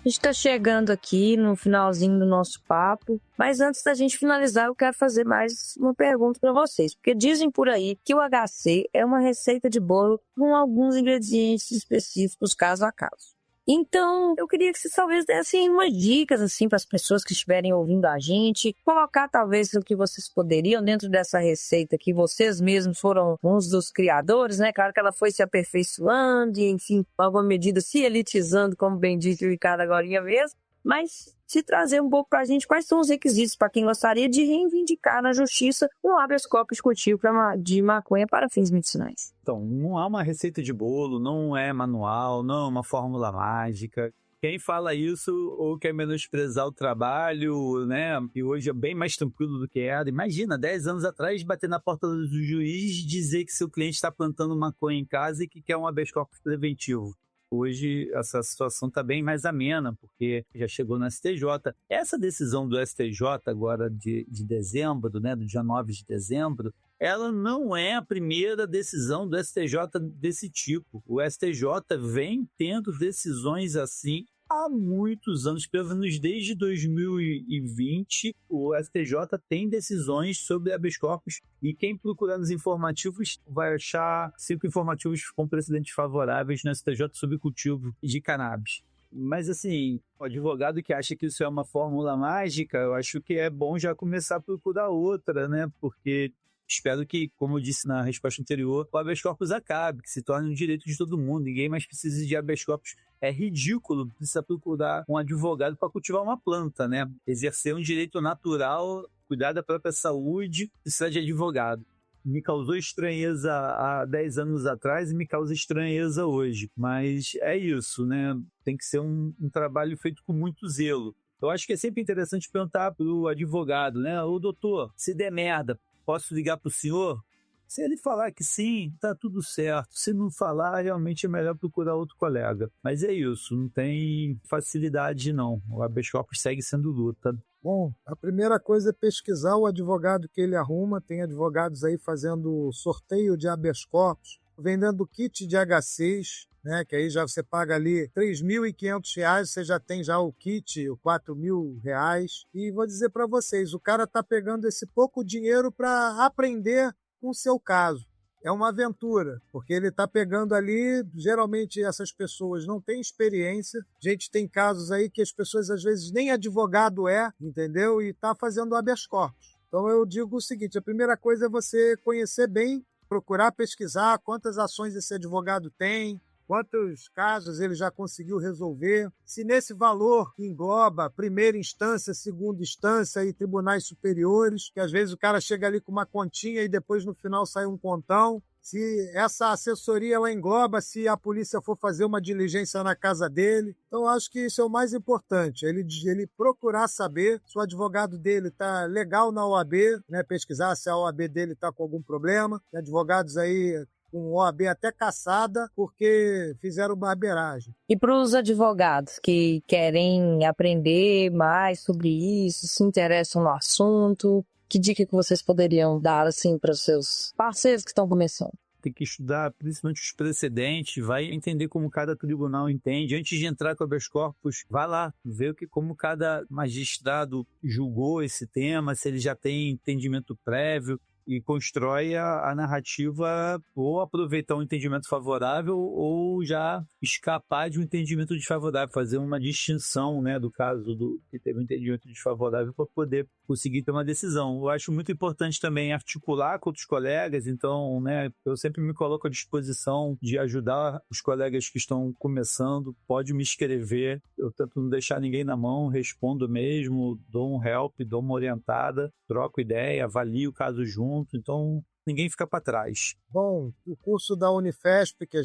A gente está chegando aqui no finalzinho do nosso papo, mas antes da gente finalizar, eu quero fazer mais uma pergunta para vocês, porque dizem por aí que o HC é uma receita de bolo com alguns ingredientes específicos, caso a caso. Então, eu queria que vocês talvez dessem umas dicas assim para as pessoas que estiverem ouvindo a gente, colocar talvez o que vocês poderiam dentro dessa receita que vocês mesmos foram uns dos criadores, né? Claro que ela foi se aperfeiçoando e, enfim, em alguma medida se elitizando, como bem disse o Ricardo agorinha mesmo, mas se trazer um pouco para a gente quais são os requisitos para quem gostaria de reivindicar na justiça um habeas corpus cultivo de maconha para fins medicinais. Então, não há uma receita de bolo, não é manual, não é uma fórmula mágica. Quem fala isso ou quer menosprezar o trabalho, né? E hoje é bem mais tranquilo do que era. Imagina, 10 anos atrás, bater na porta do juiz e dizer que seu cliente está plantando maconha em casa e que quer um habeas corpus preventivo. Hoje essa situação está bem mais amena, porque já chegou no STJ. Essa decisão do STJ agora de dezembro, né, do dia 9 de dezembro, ela não é a primeira decisão do STJ desse tipo. O STJ vem tendo decisões assim há muitos anos, pelo menos desde 2020, o STJ tem decisões sobre habeas corpus e quem procurar nos informativos vai achar 5 informativos com precedentes favoráveis no STJ sobre cultivo de cannabis. Mas assim, o advogado que acha que isso é uma fórmula mágica, eu acho que é bom já começar a procurar outra, né? Porque espero que, como eu disse na resposta anterior, o habeas corpus acabe, que se torne um direito de todo mundo. Ninguém mais precisa de habeas corpus. É ridículo precisar procurar um advogado para cultivar uma planta, né? Exercer um direito natural, cuidar da própria saúde, precisar de advogado. Me causou estranheza há 10 anos atrás e me causa estranheza hoje. Mas é isso, né? Tem que ser um trabalho feito com muito zelo. Eu acho que é sempre interessante perguntar para o advogado, né? Ô doutor, se der merda, posso ligar para o senhor? Se ele falar que sim, tá tudo certo. Se não falar, realmente é melhor procurar outro colega. Mas é isso, não tem facilidade não. O habeas corpus segue sendo luta. Bom, a primeira coisa é pesquisar o advogado que ele arruma. Tem advogados aí fazendo sorteio de habeas corpus, vendendo kit de HCs, né, que aí já você paga ali R$ 3.500, você já tem já o kit, R$ 4.000. E vou dizer para vocês, o cara tá pegando esse pouco dinheiro para aprender com o seu caso. É uma aventura, porque ele está pegando ali, geralmente essas pessoas não têm experiência, a gente tem casos aí que as pessoas às vezes nem advogado entendeu? E está fazendo habeas corpus. Então eu digo o seguinte, a primeira coisa é você conhecer bem, procurar pesquisar quantas ações esse advogado tem, quantos casos ele já conseguiu resolver, se nesse valor engloba primeira instância, segunda instância e tribunais superiores, que às vezes o cara chega ali com uma continha e depois no final sai um contão. Se essa assessoria ela engloba, se a polícia for fazer uma diligência na casa dele. Então, acho que isso é o mais importante, ele procurar saber se o advogado dele está legal na OAB, né? Pesquisar se a OAB dele está com algum problema. Tem advogados aí com OAB até cassada porque fizeram barbeiragem. E para os advogados que querem aprender mais sobre isso, se interessam no assunto, que dica que vocês poderiam dar assim para os seus parceiros que estão começando? Tem que estudar principalmente os precedentes, vai entender como cada tribunal entende. Antes de entrar com o habeas corpus, vai lá, vê como cada magistrado julgou esse tema, se ele já tem entendimento prévio, e constrói a narrativa, ou aproveitar um entendimento favorável ou já escapar de um entendimento desfavorável, fazer uma distinção, né, do caso do que teve um entendimento desfavorável para poder conseguir ter uma decisão. Eu acho muito importante também articular com outros colegas, então, né, eu sempre me coloco à disposição de ajudar os colegas que estão começando, pode me escrever, eu tento não deixar ninguém na mão, respondo mesmo, dou um help, dou uma orientada, troco ideia, avalio o caso junto, então ninguém fica para trás. Bom, o curso da Unifesp, que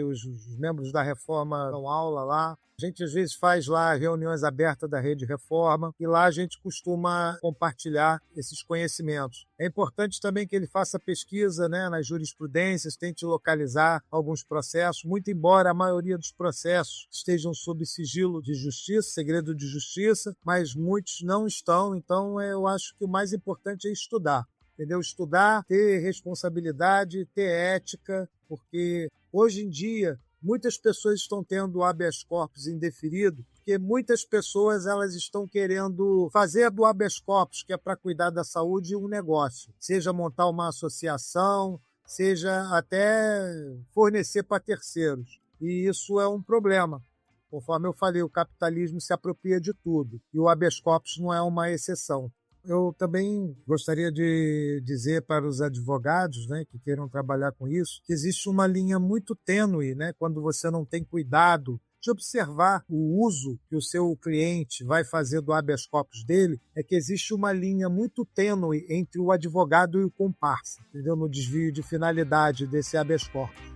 os membros da Reforma dão aula lá, a gente às vezes faz lá reuniões abertas da Rede Reforma e lá a gente costuma compartilhar esses conhecimentos. É importante também que ele faça pesquisa, né, nas jurisprudências, tente localizar alguns processos, muito embora a maioria dos processos estejam sob sigilo de justiça, segredo de justiça, mas muitos não estão, então eu acho que o mais importante é estudar. Entendeu? Estudar, ter responsabilidade, ter ética, porque hoje em dia muitas pessoas estão tendo habeas corpus indeferido, porque muitas pessoas elas estão querendo fazer do habeas corpus, que é para cuidar da saúde, um negócio. Seja montar uma associação, seja até fornecer para terceiros. E isso é um problema. Conforme eu falei, o capitalismo se apropria de tudo, e o habeas corpus não é uma exceção. Eu também gostaria de dizer para os advogados, né, que queiram trabalhar com isso, que existe uma linha muito tênue, né, quando você não tem cuidado de observar o uso que o seu cliente vai fazer do habeas corpus dele, é que existe uma linha muito tênue entre o advogado e o comparsa, entendeu? No desvio de finalidade desse habeas corpus.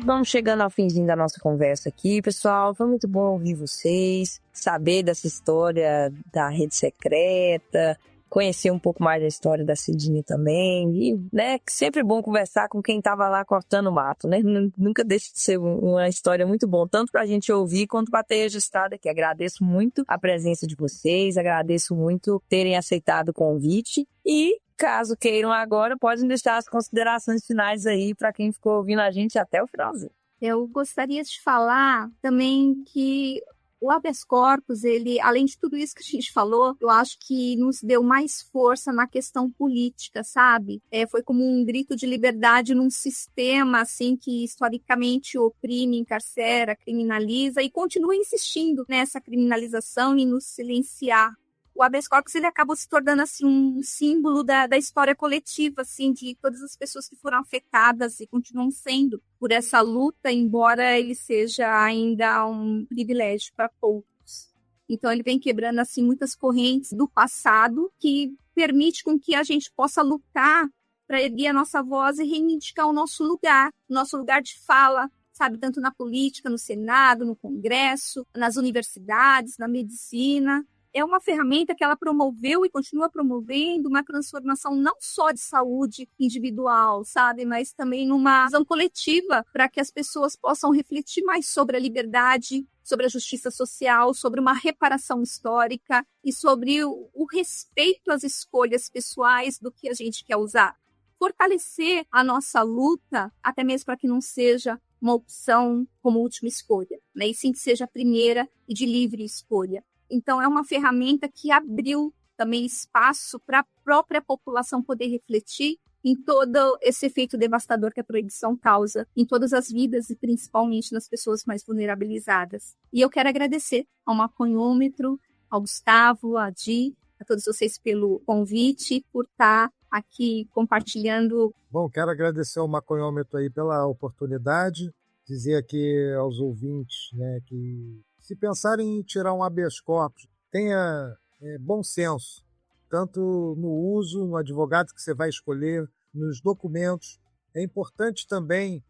Vamos chegando ao finzinho da nossa conversa aqui, pessoal. Foi muito bom ouvir vocês, saber dessa história da rede secreta, conhecer um pouco mais da história da Cidinha também. E, né, sempre bom conversar com quem estava lá cortando mato, né? Nunca deixa de ser uma história muito boa, tanto para a gente ouvir quanto para ter registrado aqui. Agradeço muito a presença de vocês, agradeço muito terem aceitado o convite e caso queiram agora, podem deixar as considerações finais aí para quem ficou ouvindo a gente até o finalzinho. Eu gostaria de falar também que o habeas corpus, ele, além de tudo isso que a gente falou, eu acho que nos deu mais força na questão política, sabe? Foi como um grito de liberdade num sistema assim que historicamente oprime, encarcera, criminaliza e continua insistindo nessa criminalização e nos silenciar. O habeas corpus ele acabou se tornando assim, um símbolo da história coletiva, assim, de todas as pessoas que foram afetadas e continuam sendo por essa luta, embora ele seja ainda um privilégio para poucos. Então ele vem quebrando assim, muitas correntes do passado que permite com que a gente possa lutar para erguer a nossa voz e reivindicar o nosso lugar de fala, sabe, tanto na política, no Senado, no Congresso, nas universidades, na medicina. É uma ferramenta que ela promoveu e continua promovendo uma transformação não só de saúde individual, sabe, mas também numa visão coletiva para que as pessoas possam refletir mais sobre a liberdade, sobre a justiça social, sobre uma reparação histórica e sobre o respeito às escolhas pessoais do que a gente quer usar. Fortalecer a nossa luta, até mesmo para que não seja uma opção como última escolha, né? E sim que seja a primeira e de livre escolha. Então, é uma ferramenta que abriu também espaço para a própria população poder refletir em todo esse efeito devastador que a proibição causa em todas as vidas e principalmente nas pessoas mais vulnerabilizadas. E eu quero agradecer ao Maconhômetro, ao Gustavo, a Di, a todos vocês pelo convite, por estar aqui compartilhando. Bom, quero agradecer ao Maconhômetro aí pela oportunidade, dizer aqui aos ouvintes, né, que se pensarem em tirar um habeas corpus, tenha bom senso, tanto no uso, no advogado que você vai escolher, nos documentos. É importante também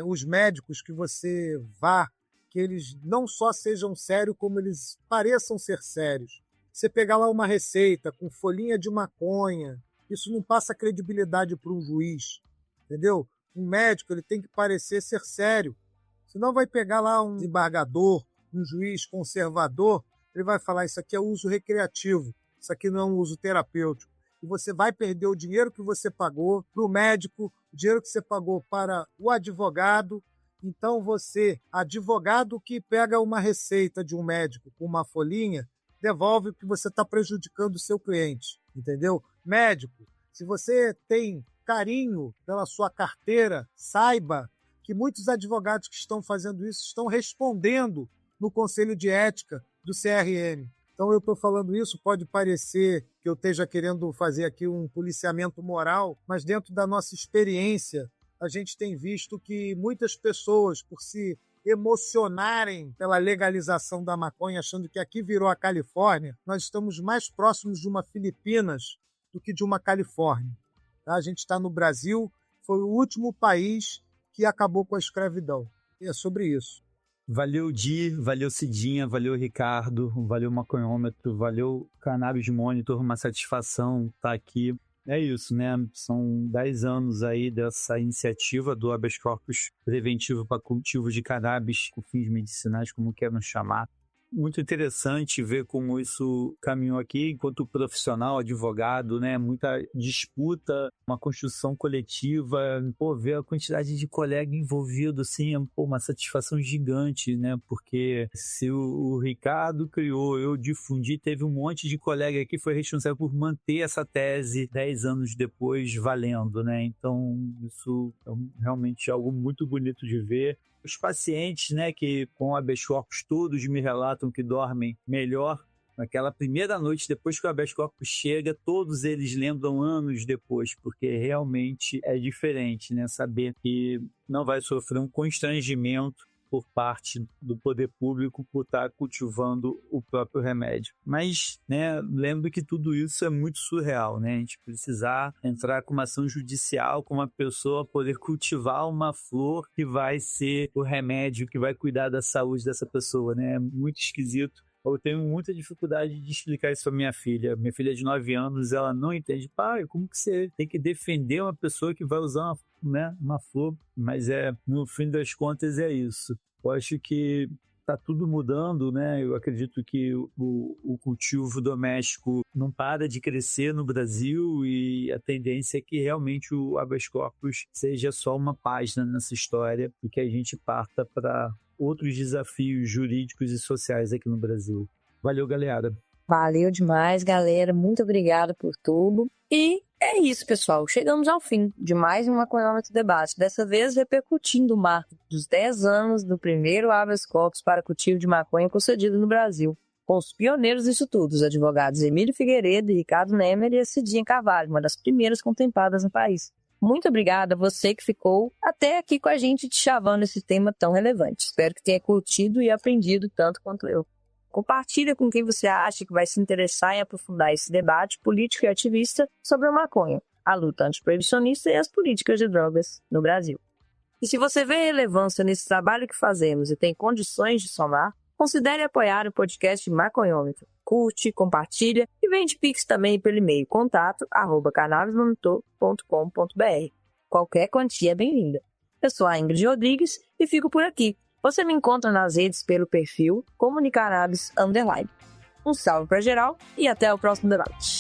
os médicos que você vá que eles não só sejam sérios, como eles pareçam ser sérios. Você pegar lá uma receita com folhinha de maconha, isso não passa credibilidade para um juiz, entendeu? Um médico ele tem que parecer ser sério. Senão vai pegar lá um desembargador, um juiz conservador, ele vai falar isso aqui é uso recreativo, isso aqui não é um uso terapêutico. E você vai perder o dinheiro que você pagou para o médico, o dinheiro que você pagou para o advogado. Então você, advogado que pega uma receita de um médico com uma folhinha, devolve porque você está prejudicando o seu cliente, entendeu? Médico, se você tem carinho pela sua carteira, saiba que muitos advogados que estão fazendo isso estão respondendo no Conselho de Ética do CRM. Então eu estou falando isso, pode parecer que eu esteja querendo fazer aqui um policiamento moral, mas dentro da nossa experiência, a gente tem visto que muitas pessoas, por se emocionarem pela legalização da maconha, achando que aqui virou a Califórnia, nós estamos mais próximos de uma Filipinas do que de uma Califórnia. Tá? A gente está no Brasil, foi o último país que acabou com a escravidão. E é sobre isso. Valeu, Di, valeu, Cidinha, valeu, Ricardo, valeu, Maconhômetro, valeu, Cannabis Monitor, uma satisfação estar aqui. É isso, né? São 10 anos aí dessa iniciativa do habeas corpus preventivo para cultivo de cannabis com fins medicinais, como queiram chamar. Muito interessante ver como isso caminhou aqui enquanto profissional, advogado, né? Muita disputa, uma construção coletiva, ver a quantidade de colega envolvido, assim, uma satisfação gigante, né? Porque se o Ricardo criou, eu difundi, teve um monte de colega que foi responsável por manter essa tese 10 anos depois valendo, né? Então, isso é realmente algo muito bonito de ver. Os pacientes, né, que com habeas corpus todos me relatam que dormem melhor naquela primeira noite depois que o habeas corpus chega, todos eles lembram anos depois, porque realmente é diferente, né, saber que não vai sofrer um constrangimento por parte do poder público por estar cultivando o próprio remédio. Mas, né, lembro que tudo isso é muito surreal, né? A gente precisar entrar com uma ação judicial com uma pessoa poder cultivar uma flor que vai ser o remédio, que vai cuidar da saúde dessa pessoa, né? É muito esquisito. Eu tenho muita dificuldade de explicar isso para minha filha. Minha filha é de 9 anos, ela não entende. Pai, como que você tem que defender uma pessoa que vai usar uma flor? Mas no fim das contas é isso. Eu acho que está tudo mudando, né? Eu acredito que o cultivo doméstico não para de crescer no Brasil e a tendência é que realmente o habeas corpus seja só uma página nessa história e que a gente parta para outros desafios jurídicos e sociais aqui no Brasil. Valeu, galera. Valeu demais, galera. Muito obrigada por tudo. E é isso, pessoal. Chegamos ao fim de mais um Maconhômetro Debate. Dessa vez repercutindo o marco dos 10 anos do primeiro habeas corpus para cultivo de maconha concedido no Brasil. Com os pioneiros disso tudo, os advogados Emílio Figueiredo e Ricardo Nemer e a Cidinha Carvalho, uma das primeiras contempladas no país. Muito obrigada a você que ficou até aqui com a gente chavando esse tema tão relevante. Espero que tenha curtido e aprendido tanto quanto eu. Compartilha com quem você acha que vai se interessar em aprofundar esse debate político e ativista sobre a maconha, a luta antiproibicionista e as políticas de drogas no Brasil. E se você vê relevância nesse trabalho que fazemos e tem condições de somar, considere apoiar o podcast Maconhômetro. Curte, compartilha e vende Pix também pelo e-mail contato@cannabismonitor.com.br. Qualquer quantia é bem-vinda. Eu sou a Ingrid Rodrigues e fico por aqui. Você me encontra nas redes pelo perfil Comunicannabis_. Um salve pra geral e até o próximo debate.